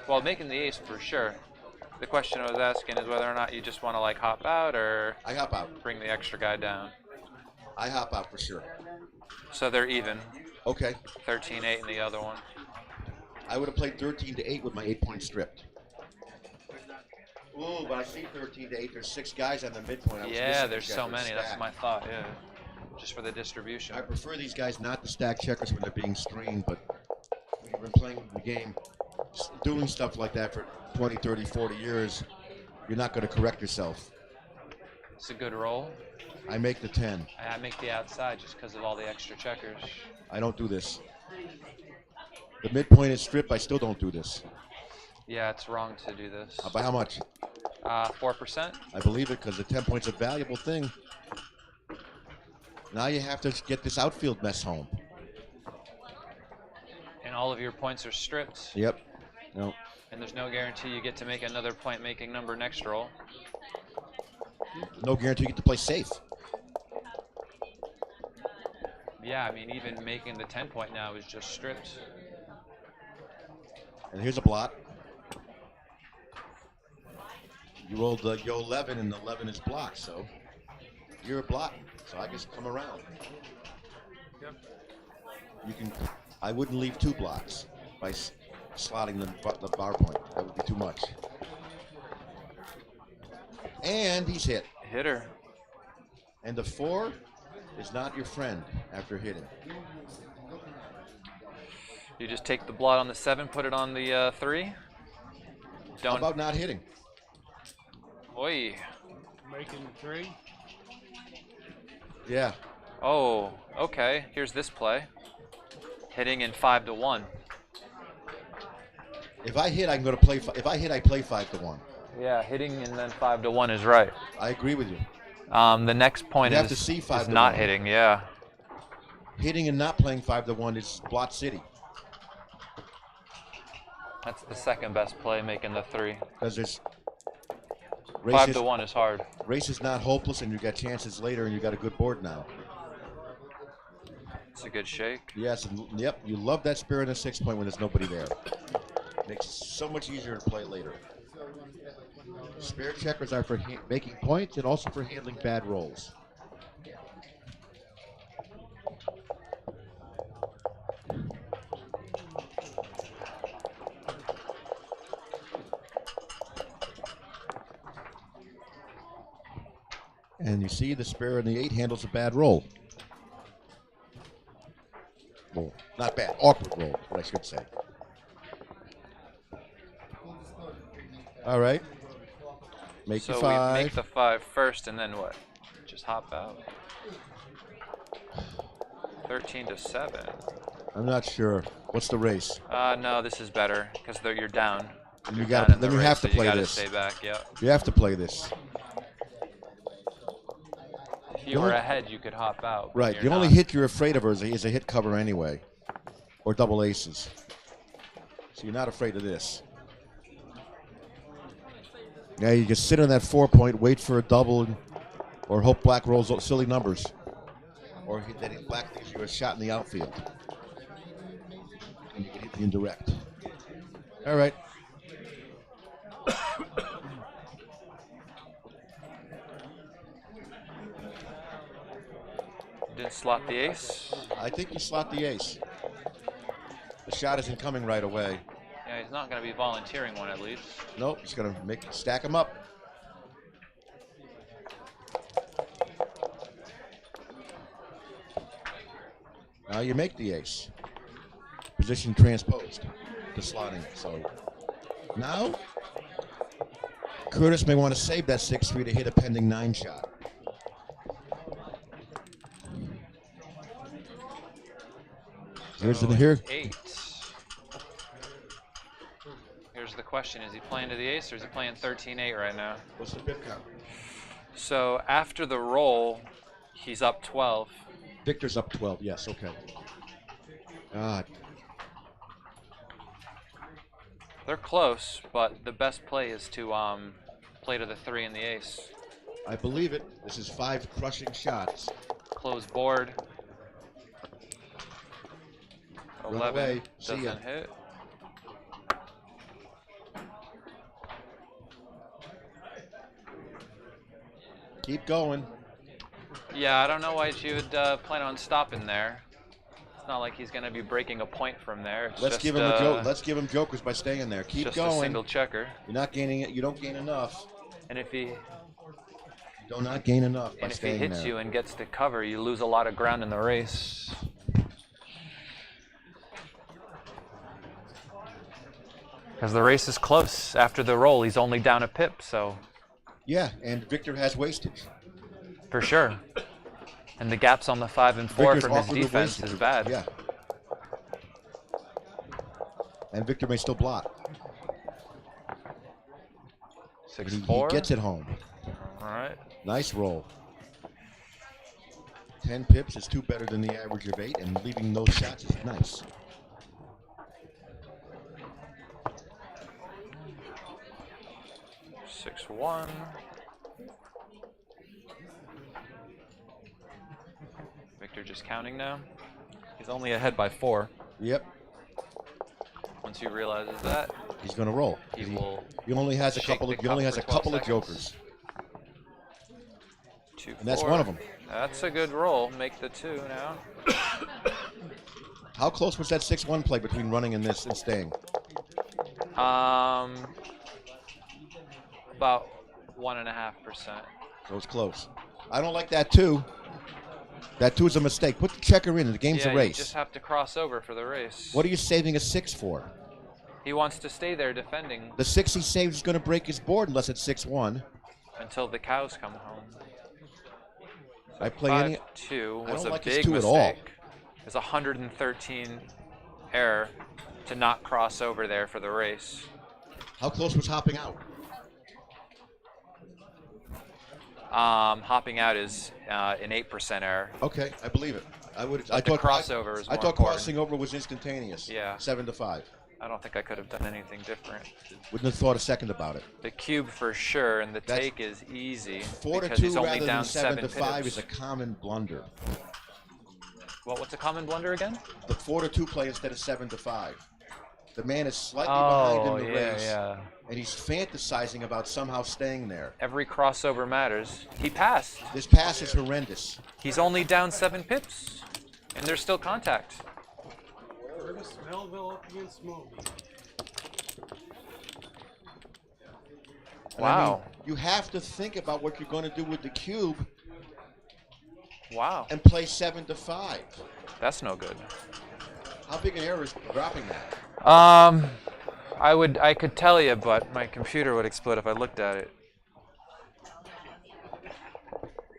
Well, making the ace for sure. The question I was asking is whether or not you just want to like hop out or I hop out. Bring the extra guy down. I hop out for sure. So they're even. Okay. 13-8 in the other one. I would have played 13-8 with my 8-point stripped. Ooh, but I see 13-8. There's 6 guys on the midpoint. Yeah, there's so many. That's my thought. Yeah, just for the distribution. I prefer these guys not to stack checkers when they're being screened, but when you've been playing the game, doing stuff like that for 20, 30, 40 years, you're not going to correct yourself. It's a good roll. I make the 10. I make the outside just because of all the extra checkers. I don't do this. The midpoint is stripped. I still don't do this. Yeah, it's wrong to do this. By how much? 4%. I believe it because the 10 points is a valuable thing. Now you have to get this outfield mess home. And all of your points are stripped. Yep. No. And there's no guarantee you get to make another point-making number next roll. No guarantee you get to play safe. Yeah, I mean, even making the 10-point now is just stripped. And here's a blot. You rolled yo 11, and the 11 is blocked, so you're a blot. So I just come around. Yep. You can. I wouldn't leave 2 blocks by slotting the bar point. That would be too much. And he's hit. Hitter. And the 4 is not your friend after hitting. You just take the blot on the 7, put it on the 3. How about not hitting? Oi. Making 3. Yeah. Oh, okay. Here's this play. Hitting in 5-1. If I hit, I can go to play. If I hit, I play 5-1. Yeah, hitting and then 5-1 is right. I agree with you. The next point You have to see is 5-1. not hitting. Yeah. Hitting and not playing 5-1 is blot city. That's the second best play, making the 3. Because there's 5-1 is hard. Race is not hopeless, and you got chances later, and you got a good board now. It's a good shake. Yes, and yep, you love that spirit in a 6-point when there's nobody there. Makes it so much easier to play later. Spare checkers are for making points and also for handling bad rolls. And you see the spare in the 8 handles a bad roll. Well, not bad, awkward roll, what I should say. All right. Make So the 5. we make the 5 first, and then what? Just hop out. 13-7. I'm not sure. What's the race? No, this is better because you're down. You You're got. down in Then the you race, have to so play you gotta this. Stay back. Yeah. You have to play this. If you were ahead, you could hop out. but Right. you're The only not. hit you're afraid of is a hit cover anyway, or double aces. So you're not afraid of this. Yeah, you can sit on that 4-point, wait for a double, or hope black rolls silly numbers, or that black gives you a shot in the outfield, and you can hit the indirect. All right. Didn't slot the ace. I think you slot the ace. The shot isn't coming right away. Yeah, he's not going to be volunteering one at least. Nope, he's going to stack them up. Now you make the ace. Position transposed to slotting. So now Curtis may want to save that 6-3 to hit a pending 9 shot. Here's So the here. 8. Here's the question: is he playing to the ace, or is he playing 13-8 right now? What's the pip count? So after the roll, he's up 12. Victor's up 12. Yes. Okay. God. They're close, but the best play is to play to the 3 and the ace. I believe it. This is 5 crushing shots. Close board. Run 11 away. See ya. doesn't hit. Keep going. Yeah, I don't know why you would plan on stopping there. It's not like he's going to be breaking a point from there. It's Let's just, give him a joke. Let's give him jokers by staying there. Keep just going. a single checker. You're not gaining it. You don't gain enough. And if he You do not gain enough by and if he staying hits there. you and gets to cover, you lose a lot of ground in the race. Because the race is close. After the roll, he's only down a pip, so Yeah, and Victor has wastage. for sure. And the gaps on the 5 and 4 Victor's from his awkward with defense wastage. is bad. Yeah. And Victor may still block. But 6-4. he gets it home. All right. Nice roll. 10 pips is 2 better than the average of 8, and leaving those shots is nice. Six one. Victor just counting now. He's only ahead by 4. Yep. Once he realizes that, He's going to roll. he will. He only has a shake couple. the He only cup has a for 12 couple of seconds. jokers, 2 and that's 4. one of them. That's a good roll. Make the 2 now. How close was that 6-1 play between running and this and staying? About 1.5%. So it's close. I don't like that 2. That 2 is a mistake. Put the checker in. The game's Yeah, a you race. just have to cross over for the race. What are you saving a 6 for? He wants to stay there defending The 6 he saves is going to break his board unless it's 6-1. until the cows come home. I play any. 5-2 I was don't a like his big 2 at all. mistake. It's 113 error to not cross over there for the race. How close was hopping out? Hopping out is an 8% error. Okay, I believe it. I would. But the crossover is I more thought important. crossing over was instantaneous. Yeah. 7-5. I don't think I could have done anything different. Wouldn't have thought a second about it. The cube for sure, and the That's- take is easy 4 to because 2 he's only rather down than 7 to 5 pips. is a common blunder. What's a common blunder again? The 4 to 2 play instead of 7 to 5. The man is slightly behind in the race, yeah. and he's fantasizing about somehow staying there. Every crossover matters. He passed. This pass is horrendous. He's only down 7 pips, and there's still contact. Curtis Melville up against Moby. And I mean, Wow. you have to think about what you're going to do with the cube Wow. and play 7 to 5. That's no good. How big an error is dropping that? I could tell you, but my computer would explode if I looked at it.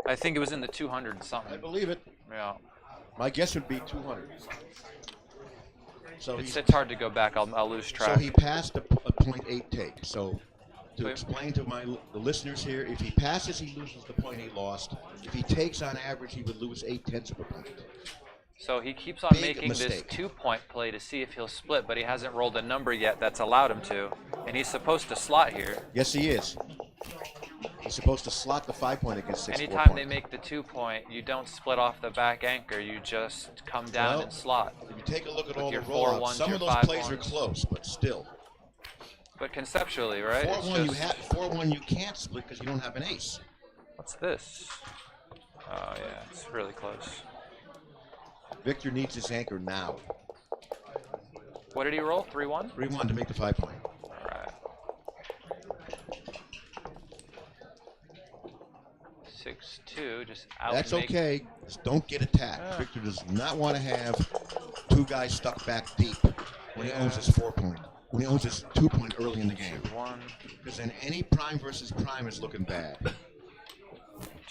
I think it was in the 200 I something. believe it. Yeah. My guess would be 200. So It's hard to go back. I'll lose so track. he passed a .8 take. So to Wait. explain to the listeners here, if he passes, he loses the point he lost. If he takes on average, he would lose 0.8 of a point. So he keeps on Big making this mistake. 2-point play to see if he'll split, but he hasn't rolled a number yet that's allowed him to. And he's supposed to slot here. Yes, he is. He's supposed to slot the 5-point against 6 Anytime 4-point. they make the 2-point, you don't split off the back anchor. You just come down Well, and slot. If you take a look at With all the your rollouts, 4-1s, some your of those 5-1s. plays are close, but still. But conceptually, right? It's 4-1 you just- have 4-1 you can't split because you don't have an ace. What's this? Oh yeah, it's really close. Victor needs his anchor now. What did he roll? 3-1? 3-1 to make the 5-point. All right. 6-2, just out. That's okay. Just don't get attacked. Yeah. Victor does not want to have 2 guys stuck back deep when he owns his 4-point. When he owns his 2-point early in the game. 1, Because then any prime versus prime is looking bad.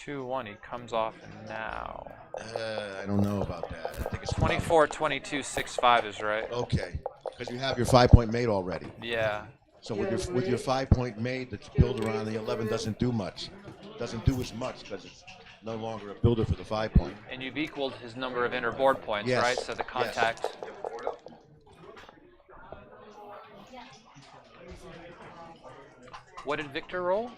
2-1. He comes off now. I don't know about that. I think it's 24, 22, 6-5 is right. Okay, because you have your 5-point made already. Yeah. So with your 5-point made that's built around the 11 doesn't do much. Doesn't do as much because it's no longer a builder for the 5-point. And you've equaled his number of inner board points, Yes. right? So the contact. Yes. What did Victor roll?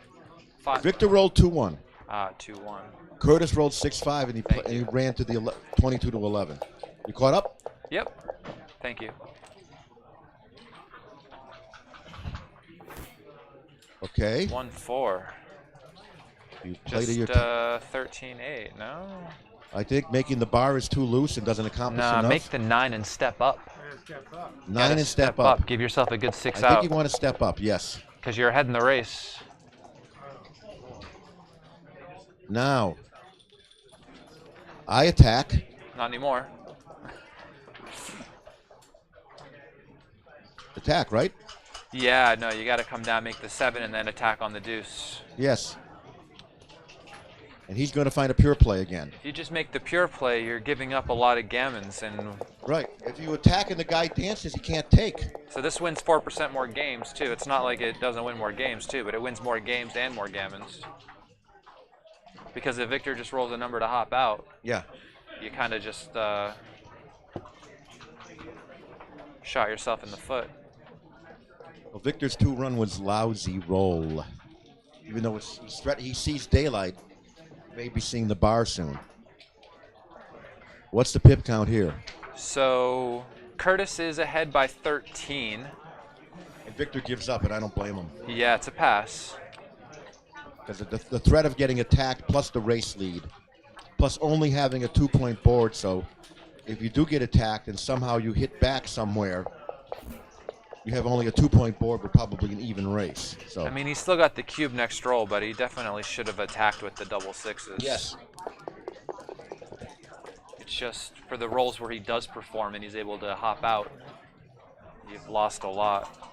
Victor rolled 2-1. 2-1. Curtis rolled 6-5, and he ran to the 22 to 11. You caught up? Yep. Thank you. Okay. 1-4. You play Just to your 13-8, no? I think making the bar is too loose and doesn't accomplish enough. Nah, make the 9 and step up. 9 and step up. Give yourself a good 6 I out. think you want to step up, yes. Because you're ahead in the race. Now, I attack. Not anymore. Attack, right? Yeah, no, you got to come down, make the 7, and then attack on the deuce. Yes. And he's going to find a pure play again. If you just make the pure play, you're giving up a lot of gammons. And right. If you attack and the guy dances, he can't take. So this wins 4% more games, too. It's not like it doesn't win more games, too, but it wins more games and more gammons. Because if Victor just rolls a number to hop out, yeah, you kind of just shot yourself in the foot. Well, Victor's 2-run was lousy roll. Even though he sees daylight, maybe seeing the bar soon. What's the pip count here? So Curtis is ahead by 13. And Victor gives up, and I don't blame him. Yeah, it's a pass. Because the threat of getting attacked plus the race lead, plus only having a 2-point board, so if you do get attacked and somehow you hit back somewhere, you have only a 2-point board with probably an even race. So I mean, he's still got the cube next roll, but he definitely should have attacked with the double 6s. Yes. It's just for the rolls where he does perform and he's able to hop out, you've lost a lot.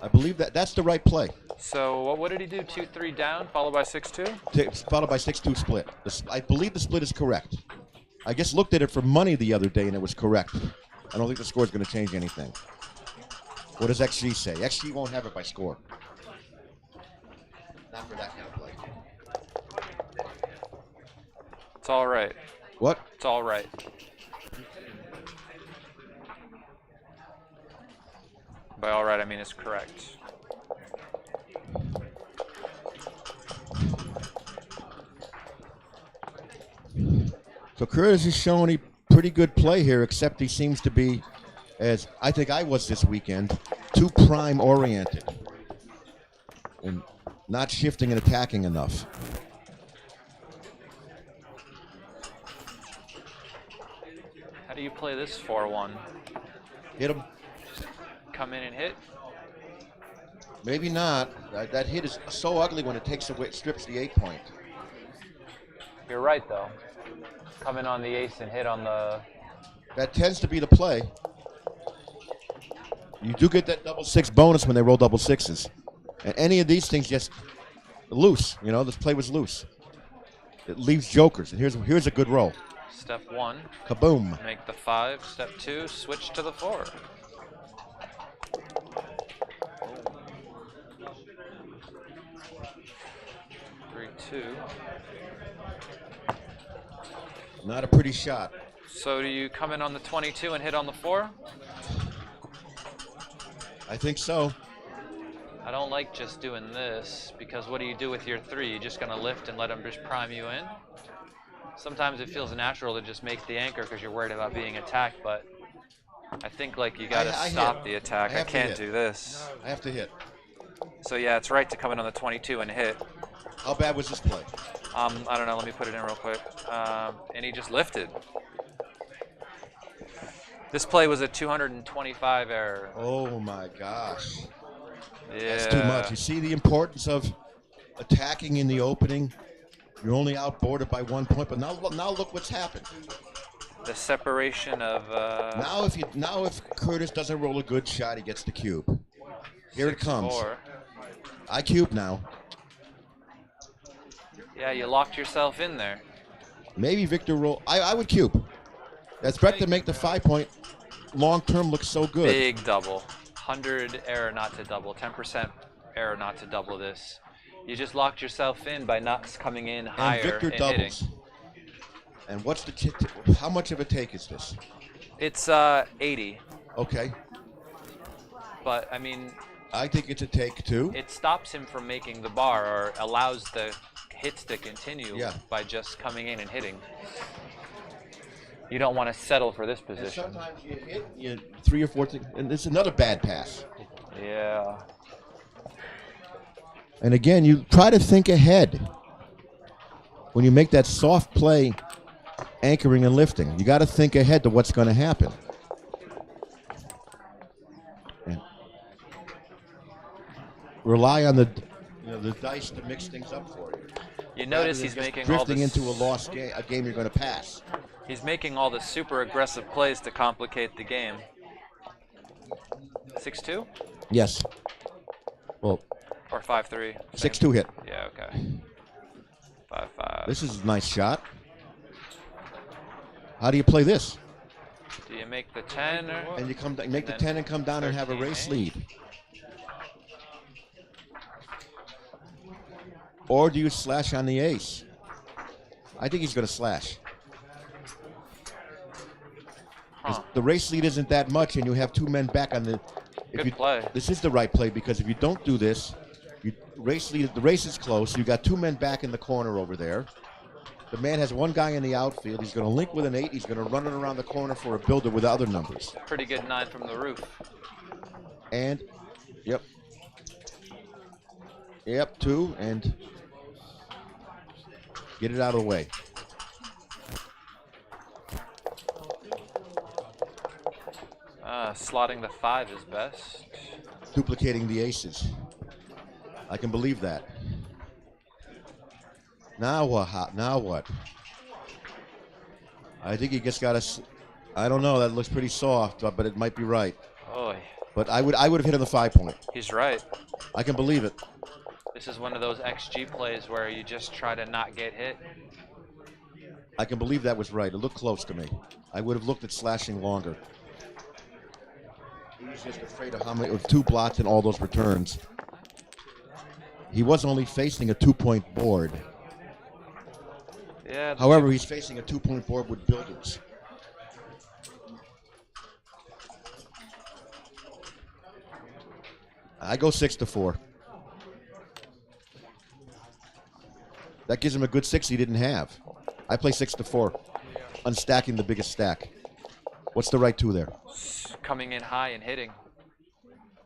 I believe that's the right play. So what did he do? 2-3 down, followed by 6-2? Followed by 6-2 split. I believe the split is correct. I just looked at it for money the other day, and it was correct. I don't think the score is going to change anything. What does XG say? XG won't have it by score. Not for that kind of play. It's all right. What? It's all right. By all right, I mean it's correct. So Curtis is showing a pretty good play here, except he seems to be, as I think I was this weekend, too prime oriented and not shifting and attacking enough. How do you play this 4-1? Hit him. Come in and hit? Maybe not. That hit is so ugly when it takes away, strips the 8-point. You're right, though. Come in on the ace and hit on the... That tends to be the play. You do get that double 6 bonus when they roll double 6s. And any of these things just loose. You know, this play was loose. It leaves jokers. And here's a good roll. Step 1. Kaboom. Make the 5. Step 2. Switch to the 4. Three, 2. Not a pretty shot. So do you come in on the 22 and hit on the 4? I think so. I don't like just doing this, because what do you do with your 3? You're just going to lift and let him just prime you in? Sometimes it feels natural to just make the anchor because you're worried about being attacked, but I think like you got to stop the attack. I can't do this. I have to hit. So yeah, it's right to come in on the 22 and hit. How bad was this play? I don't know. Let me put it in real quick. And he just lifted. This play was a 225 error. Oh my gosh. Yeah. That's too much. You see the importance of attacking in the opening? You're only outboarded by 1 point, but now look what's happened. The separation of... Now if Curtis doesn't roll a good shot, he gets the cube. Here it comes. 6-4. I cube now. Yeah, you locked yourself in there. Maybe Victor roll. I would cube. That threat to make the 5-point long term look so good. Big double. 100 error not to double. 10% error not to double this. You just locked yourself in by not coming in higher And Victor and doubles. hitting. And what's the how much of a take is this? It's 80. Okay. But I mean, I think it's a take too. it stops him from making the bar or allows the hits to continue by just coming in and hitting. You don't want to settle for this And position. sometimes you hit 3 or 4 things, and it's another bad pass. Yeah. And again, you try to think ahead when you make that soft play, anchoring and lifting. You got to think ahead to what's going to happen. And rely on the dice to mix things up for you. You notice he's making all drifting this, into a game you're going to pass. He's making all the super aggressive plays to complicate the game. 6-2 Yes. Well, or 5-3. 6-2 hit. Yeah. Okay. 5-5. This is a nice shot. How do you play this? Do you make the 10 or? And you come down, make the 10 and come down and have a race lead. Or do you slash on the ace? I think he's going to slash. The race lead isn't that much, and you have 2 men back on the. Good play. This is the right play because if you don't do this, the race is close. You got 2 men back in the corner over there. The man has 1 guy in the outfield. He's going to link with an 8. He's going to run it around the corner for a builder with other numbers. Pretty good 9 from the roof. And, yep. Yep, 2, and get it out of the way. Slotting the 5 is best. Duplicating the aces. I can believe that. Now what? Now what? I think he just got us. I don't know. That looks pretty soft, but it might be right. Oy. But I would have hit on the 5-point. He's right. I can believe it. This is one of those XG plays where you just try to not get hit. I can believe that was right. It looked close to me. I would have looked at slashing longer. He was just afraid of how many, with 2 blots and all those returns. He was only facing a 2-point board. Yeah. However, he's facing a 2-point board with builders. I go 6-4. That gives him a good 6 he didn't have. I play 6-4, unstacking the biggest stack. What's the right 2 there? Coming in high and hitting.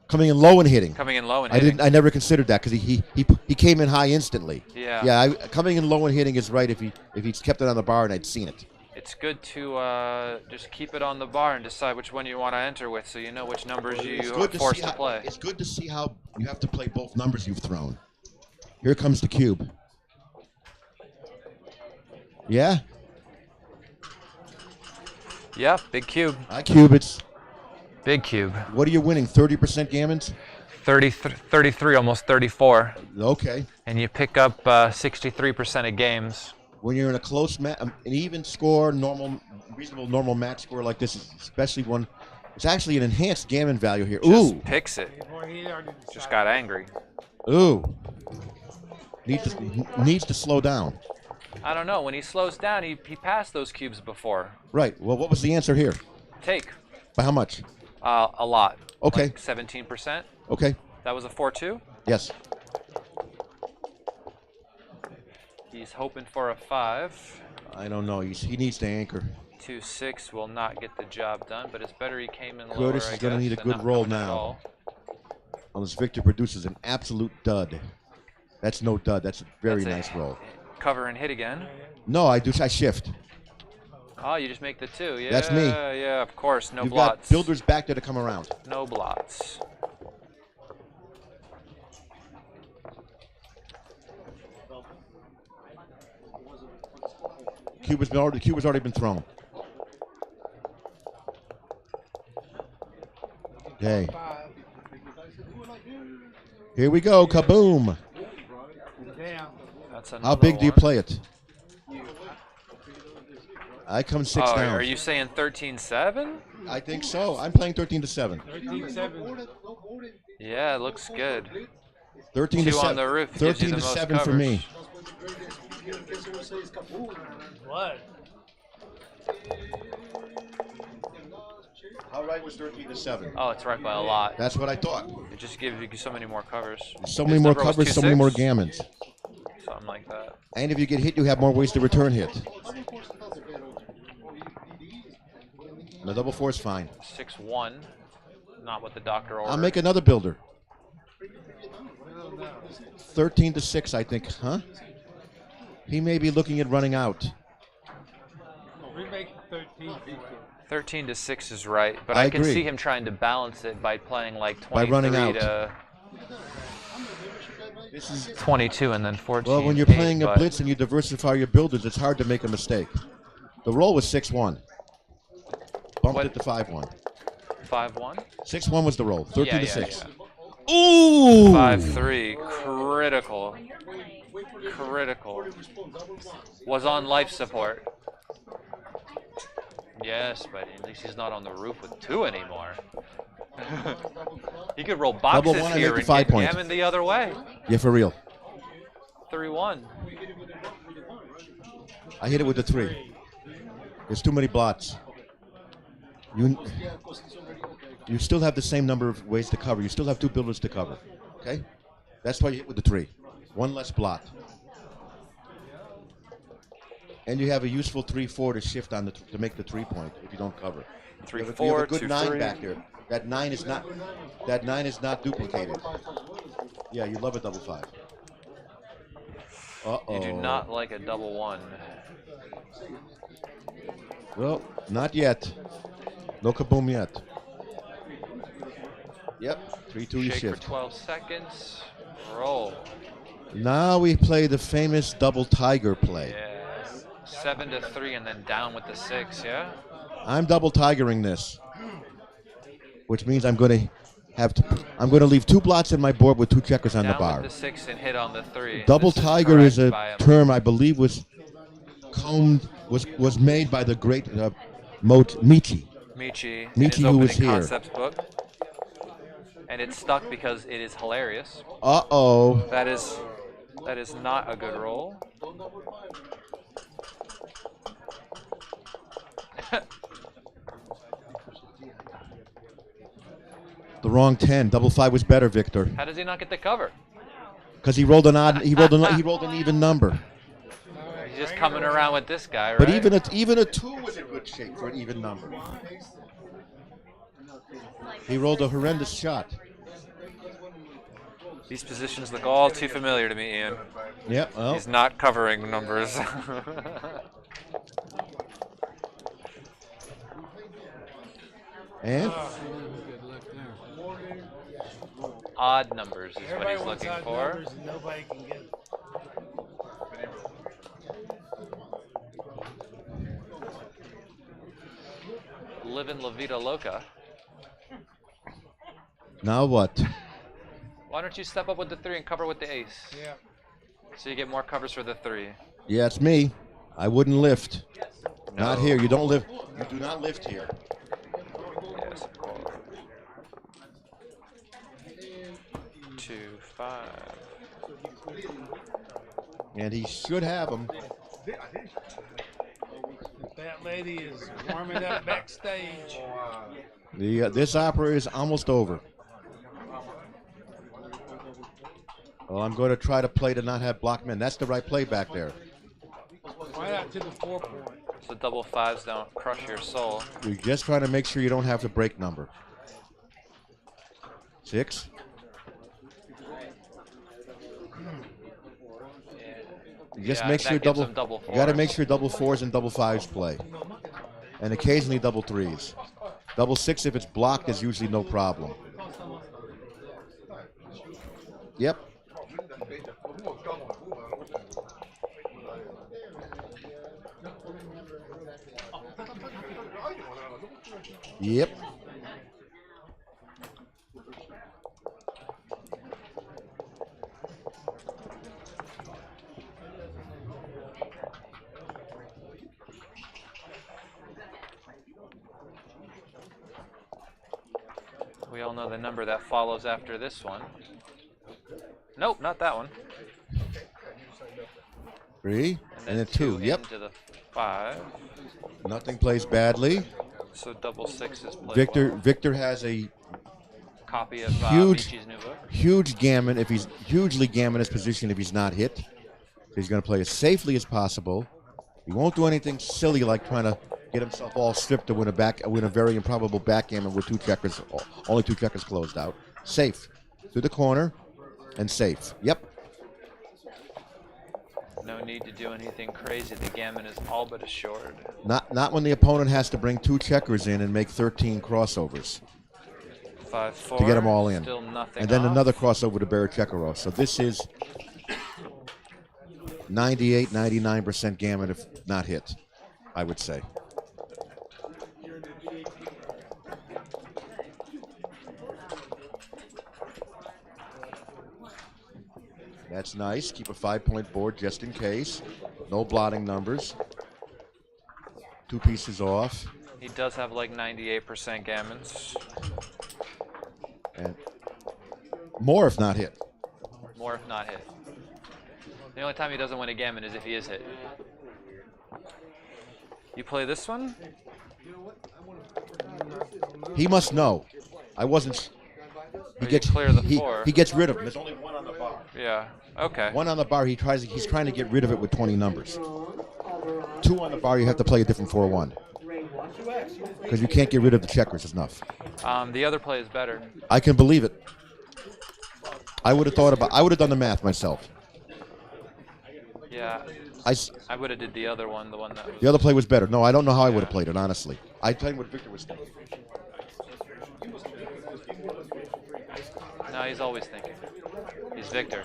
Coming in low and hitting. Coming in low and hitting. I never considered that because he came in high instantly. Yeah. Yeah. Coming in low and hitting is right if he's kept it on the bar and I'd seen it. It's good to just keep it on the bar and decide which one you want to enter with, so you know which numbers you are forced to play. It's good to see how you have to play both numbers you've thrown. Here comes the cube. Yeah. Yeah, big cube. I cube. It's big cube. What are you winning? 30% gammons? 33, almost 34. Okay. And you pick up 63% of games. When you're in a close match, an even score, reasonable normal match score like this, especially one, it's actually an enhanced gammon value here. Just Ooh. picks it. Just got angry. Ooh. Needs to slow down. I don't know. When he slows down, he passed those cubes before. Right. Well, what was the answer here? Take. By how much? A lot. Okay. Like 17%. Okay. That was a 4-2? Yes. He's hoping for a 5. I don't know. He needs to anchor. 2-6 will not get the job done, but it's better he came in lower. Curtis is going to need a good roll now. Unless Victor produces an absolute dud. That's no dud. That's a very nice roll. Cover and hit again. No, I shift. Oh, you just make the 2. Yeah. That's me. Yeah, of course. No You've blots. got builders back there to come around. No blots. The cube has already been thrown. Okay. Here we go. Kaboom. That's That's another How big do you one. play it? I come 6 Oh, down. are you saying 13-7? I think so. I'm playing 13 to 7. 13-7. Yeah, it looks good. 13 Two to on 7. the roof gives you 13 the to most 7 for covers. me. What? How right was 13 to 7? Oh, it's right by a lot. That's what I thought. It just gives you so many more covers. So His many more number was covers, so many more 2-6? gammons. Something like that. And if you get hit, you have more ways to return hit. The double 4 is fine. 6-1. Not what the doctor ordered. I'll make another builder. 13 to 6, I think, huh? He may be looking at running out. We make 13. 13 to 6 is right, but I I can agree. see him trying to balance it by playing like By 23 running out. to This is 22 and then 14. well, when you're 8, playing a but blitz and you diversify your builders, it's hard to make a mistake. The roll was 6-1. Bumped What? it to 5-1. 5-1? 6-1 was the roll. 13 to 6. Yeah. Ooh! 5-3. Critical. Critical. Was on life support. Yes, but at least he's not on the roof with 2 anymore. He could roll Double boxes 1, I here make the and 5 get point. gammon the other way. Yeah, for real. 3-1. I hit it with the 3. There's too many blots. You still have the same number of ways to cover. You still have 2 builders to cover. Okay? That's why you hit with the 3. 1 less blot. And you have a useful 3-4 to shift on to make the 3 point if you don't cover. 3-4, You have a good 9 2-3. back there. That 9 is not duplicated. Yeah, you love a double 5. Uh-oh. You do not like a double 1. Well, not yet. No kaboom yet. Yep, 3-2 you Shake for shift. 12 seconds. Roll. Now we play the famous double tiger play. Yeah. 7 to 3 and then down with the 6, yeah? I'm double tigering this, which means I'm going to leave 2 blots in my board with 2 checkers on Down the bar. with the 6 and hit on the 3. Double This tiger is correct a by him. term I believe was made by the great Michi. Michi, in Michi, his who was opening here. concepts book. And it's stuck because it is hilarious. Uh-oh. That is not a good roll. The wrong 10. Double 5 was better, Victor. How does he not get the cover? Because he rolled he rolled an even number. He's just coming around with this guy, right? But even a 2 was in good shape for an even number. He rolled a horrendous shot. These positions look all too familiar to me, Ian. Yep. Well, He's not covering numbers. and Odd numbers is what Everybody he's wants looking odd for. numbers and nobody can get it. Living La Vida Loca. now what? Why don't you step up with the 3 and cover with the ace? Yeah. So you get more covers for the 3. Yeah, it's me. I wouldn't lift. Not No. here. You don't lift. You do not lift here. Yes, of course. 2, 5. And he should have them. That lady is warming up backstage. This opera is almost over. Well, I'm going to try to play to not have block men. That's the right play back there. Right out to the 4 point. So double 5s don't crush your soul. You're just trying to make sure you don't have the break number. 6. Just Yeah, make that sure gives them double you got to 4s. make sure double 4s and double 5s play, and occasionally double 3s. Double 6 if it's blocked is usually no problem. Yep. Yep. We all know the number that follows after this one. Nope, not that one. 3 and then 2. Yep. Into the 5. Nothing plays badly. So double 6 is played Victor well. Victor has a Copy of huge, Michi's new book. huge gammon. If he's hugely gammon his position if he's not hit. He's going to play as safely as possible. He won't do anything silly like trying to get himself all stripped to win a very improbable backgammon with only 2 checkers closed out. Safe through the corner and safe. Yep. No need to do anything crazy. The gammon is all but assured. Not when the opponent has to bring 2 checkers in and make 13 crossovers 5-4. to get them all in. Still nothing. And then off. another crossover to bear a checker off. So this is 98, 99% gammon if not hit, I would say. That's nice. Keep a 5-point board just in case. No blotting numbers. 2 pieces off. He does have like 98% gammons. And more if not hit. More if not hit. The only time he doesn't win a gammon is if he is hit. You play this one? He must know. I wasn't. He Or gets you clear the 4. he gets rid of him. There's only 1 on the bar. Yeah. Okay. 1 on the bar. He's trying to get rid of it with 20 numbers. 2 on the bar. You have to play a different 4-1 because you can't get rid of the checkers enough. The other play is better. I can believe it. I would have done the math myself. Yeah. I would have did the other one, the one that was... The other play was better. No, I don't know how I would have played it, honestly. I tell you what Victor was thinking. No, he's always thinking. He's Victor.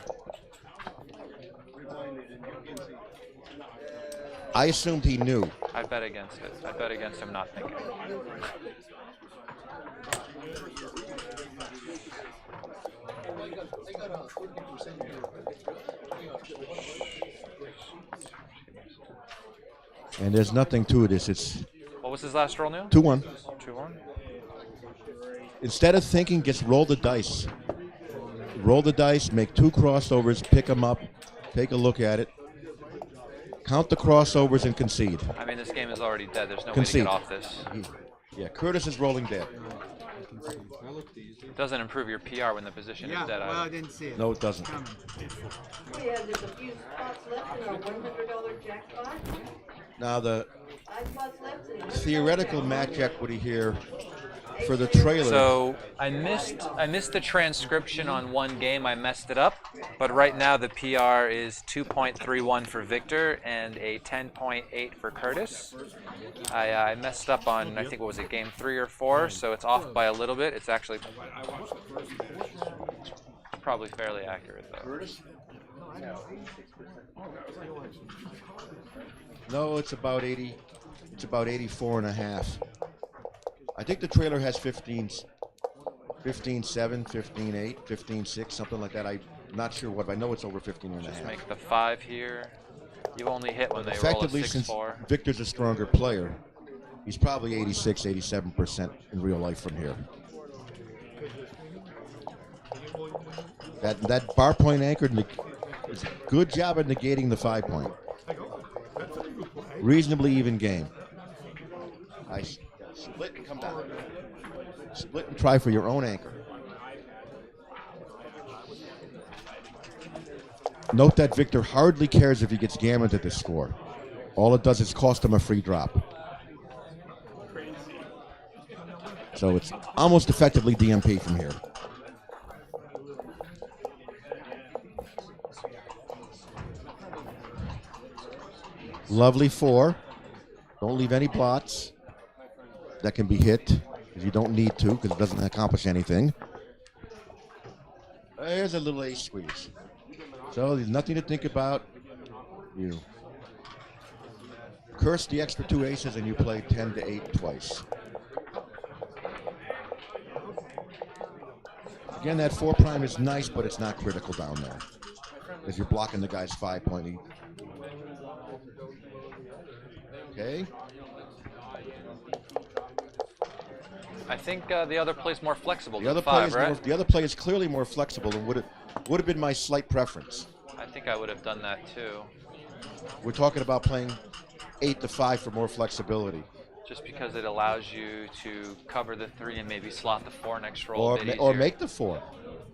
I assumed he knew. I bet against it. I bet against him not thinking. And there's nothing to this. It's What was his last roll, Neil? 2-1. 2-1. Instead of thinking, just roll the dice. Roll the dice, make 2 crossovers, pick them up, take a look at it. Count the crossovers and concede. I mean, this game is already dead. There's no Concede. way to get off this. Yeah, Curtis is rolling dead. It doesn't improve your PR when the position is dead. Well, I either. didn't see it. No, it doesn't. We have just a few spots left in our $100 jackpot. Now the 5 spots left in the theoretical match equity here for the trailer. So I missed the transcription on one game. I messed it up, but right now the PR is 2.31 for Victor and a 10.8 for Curtis. I messed up on, I think, what was it, game 3 or 4, so it's off by a little bit. It's actually probably fairly accurate though. No, it's about 80. It's about 84.5. I think the trailer has 15.7, 15.8, 15.6, something like that. I'm not sure what, but I know it's over 15.5. Just make the 5 here. You only hit when they roll a Effectively, since 6-4. Victor's a stronger player, he's probably 86, 87% in real life from here. That bar point anchor is a good job at negating the 5-point. Reasonably even game. I split and come down. Split and try for your own anchor. Note that Victor hardly cares if he gets gammoned at this score. All it does is cost him a free drop. So it's almost effectively DMP from here. Lovely 4. Don't leave any blots that can be hit, because you don't need to, because it doesn't accomplish anything. There's a little ace squeeze. So there's nothing to think about. You curse the extra 2 aces and you play 10 to 8 twice. Again, that 4 prime is nice, but it's not critical down there, because you're blocking the guy's 5-point lead. Okay. I think the other play's more flexible The than other play 5, is right? the other play is clearly more flexible and would have been my slight preference. I think I would have done that too. We're talking about playing 8 to 5 for more flexibility, Just because it allows you to cover the 3 and maybe slot the 4 next roll or a bit or easier. make the 4,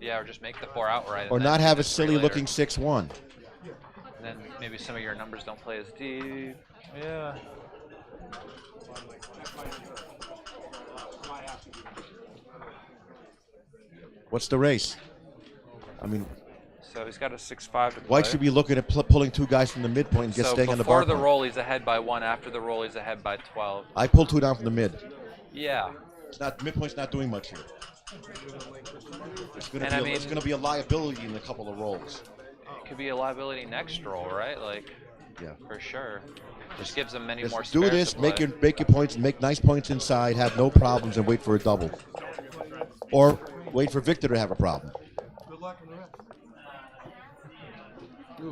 Yeah, or just make the 4 outright. or and then not do have the a 3 silly later. looking 6-1. And then maybe some of your numbers don't play as deep. Yeah. What's the race? I mean, So he's got a 6-5 to play. White should be looking at pulling 2 guys from the midpoint and So staying on the bar. before the roll, he's ahead by 1. After the roll, he's ahead by 12. I pulled 2 down from the mid. Yeah. It's not midpoint's not doing much here. It's going And I to mean- it's going to be a liability in a couple of rolls. It could be a liability next roll, right? Like, Yeah. for sure. Just gives him many Just more do spares this, to play. make your points, make nice points inside, have no problems, and wait for a double. Or wait for Victor to have a problem.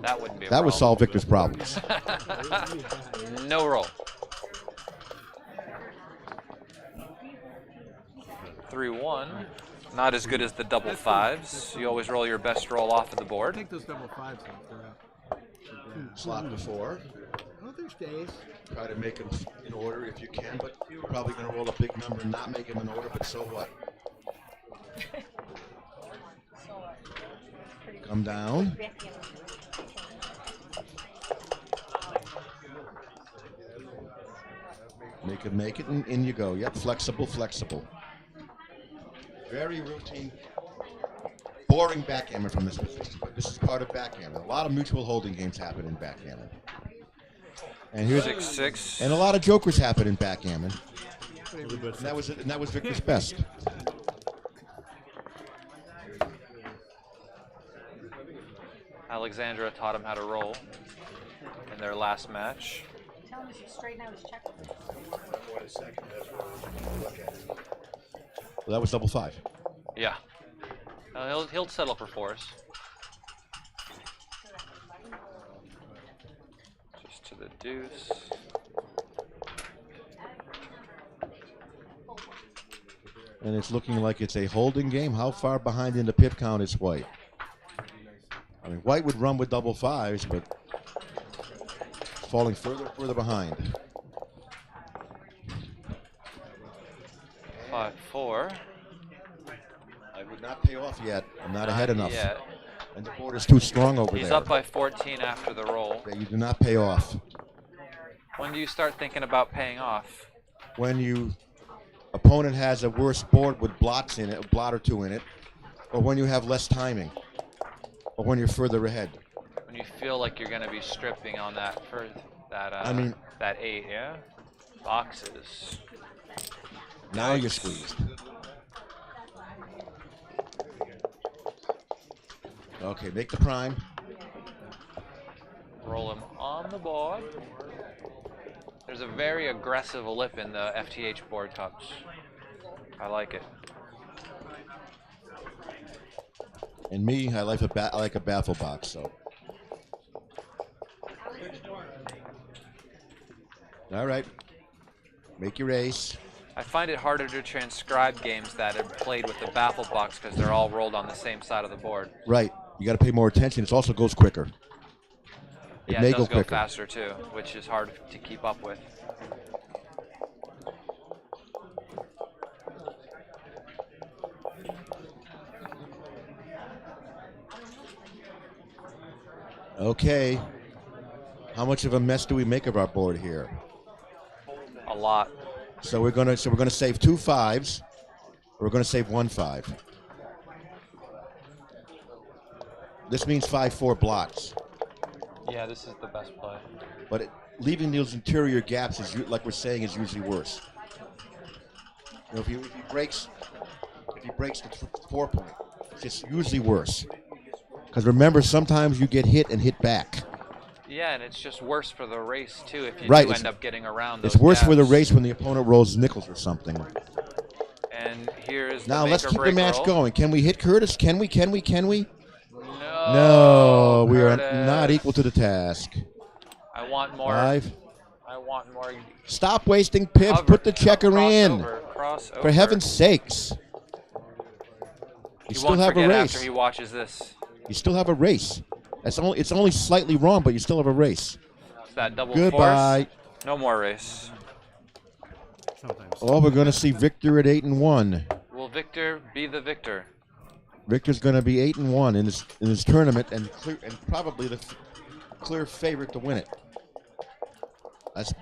That wouldn't be a That would problem. solve Victor's problems. No roll. 3-1. Not as good as the double 5s. You always roll your best roll off of the board. Take those double 5s off. Slot the 4. Oh, there's days. Try to make them in order if you can, but you're probably going to roll a big number and not make them in order, but so what? Come down. Make it, and in you go. Yep, flexible. Very routine. Boring backgammon from this position, but this is part of backgammon. A lot of mutual holding games happen in backgammon. And here's 6-6. and a lot of jokers happen in backgammon. And that was Victor's best. Alexandra taught him how to roll in their last match. Tell him he should straighten out his checkbook. Well, that was double 5. Yeah. He'll settle for 4s. Just to the deuce. And it's looking like it's a holding game. How far behind in the pip count is White? I mean, White would run with double 5s, but falling further behind. 5-4. I would not pay off yet. I'm not ahead enough. Yet. And the board is too strong over there. He's up by 14 after the roll. Okay, you do not pay off. When do you start thinking about paying off? When you opponent has a worse board with blots in it, a blot or 2 in it, or when you have less timing, or when you're further ahead. When you feel like you're going to be stripping on that for that I mean- that 8, yeah? Boxes. Now you're squeezed. Okay, make the prime. Roll him on the board. There's a very aggressive lip in the FTH board cups. I like it. And me, I like a baffle box. So. All right. Make your ace. I find it harder to transcribe games that are played with the baffle box because they're all rolled on the same side of the board. Right. You got to pay more attention. It also goes quicker. Yeah, may it does go go quicker. faster too, which is hard to keep up with. Okay. How much of a mess do we make of our board here? A lot. So we're gonna save 2 5s. Or we're gonna save 1 5. This means 5-4 blots. Yeah, this is the best play. But leaving those interior gaps is like we're saying is usually worse. You know, if he breaks the 4 point, it's just usually worse. Because remember, sometimes you get hit and hit back. Yeah, and it's just worse for the race too if you Right, do it's- end up getting around those It's worse for the gaps. race when the opponent rolls nickels or something. And here's Now the let's make or keep the break match roll. going. Can we hit Curtis? Can we? No. No, we are Curtis. not equal to the task. I want more. 5. I want more. Stop wasting pips. Cover- Put the checker in. crossover. crossover. For heaven's sakes. You still won't have a forget race. after he watches this. You still have a race. It's only slightly wrong, but you still have a race. It's that double Goodbye. force. No more race. Sometimes. Oh, we're going to see Victor at 8-1. Will Victor be the victor? Victor's going to be 8-1 in this tournament, and probably the clear favorite to win it. That's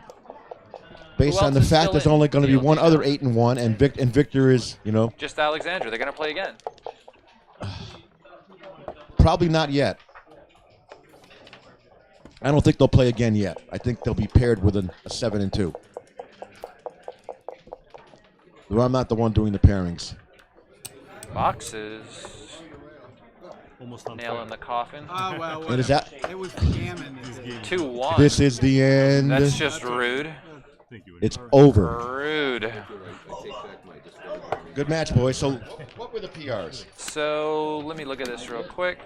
based Who on else the is fact still there's in? only going to be Do you one know? other 8-1, and Victor is, Just Alexandra. They're going to play again. probably not yet. I don't think they'll play again yet. I think they'll be paired with a 7-2. Though I'm not the one doing the pairings. Boxes. Almost on Nail in the coffin. Oh, well, And is whatever. that? It was gammon. 2-1. This is the end. That's just rude. Thank you. It's over. Rude. Good match, boys. So, what were the PRs? So let me look at this real quick.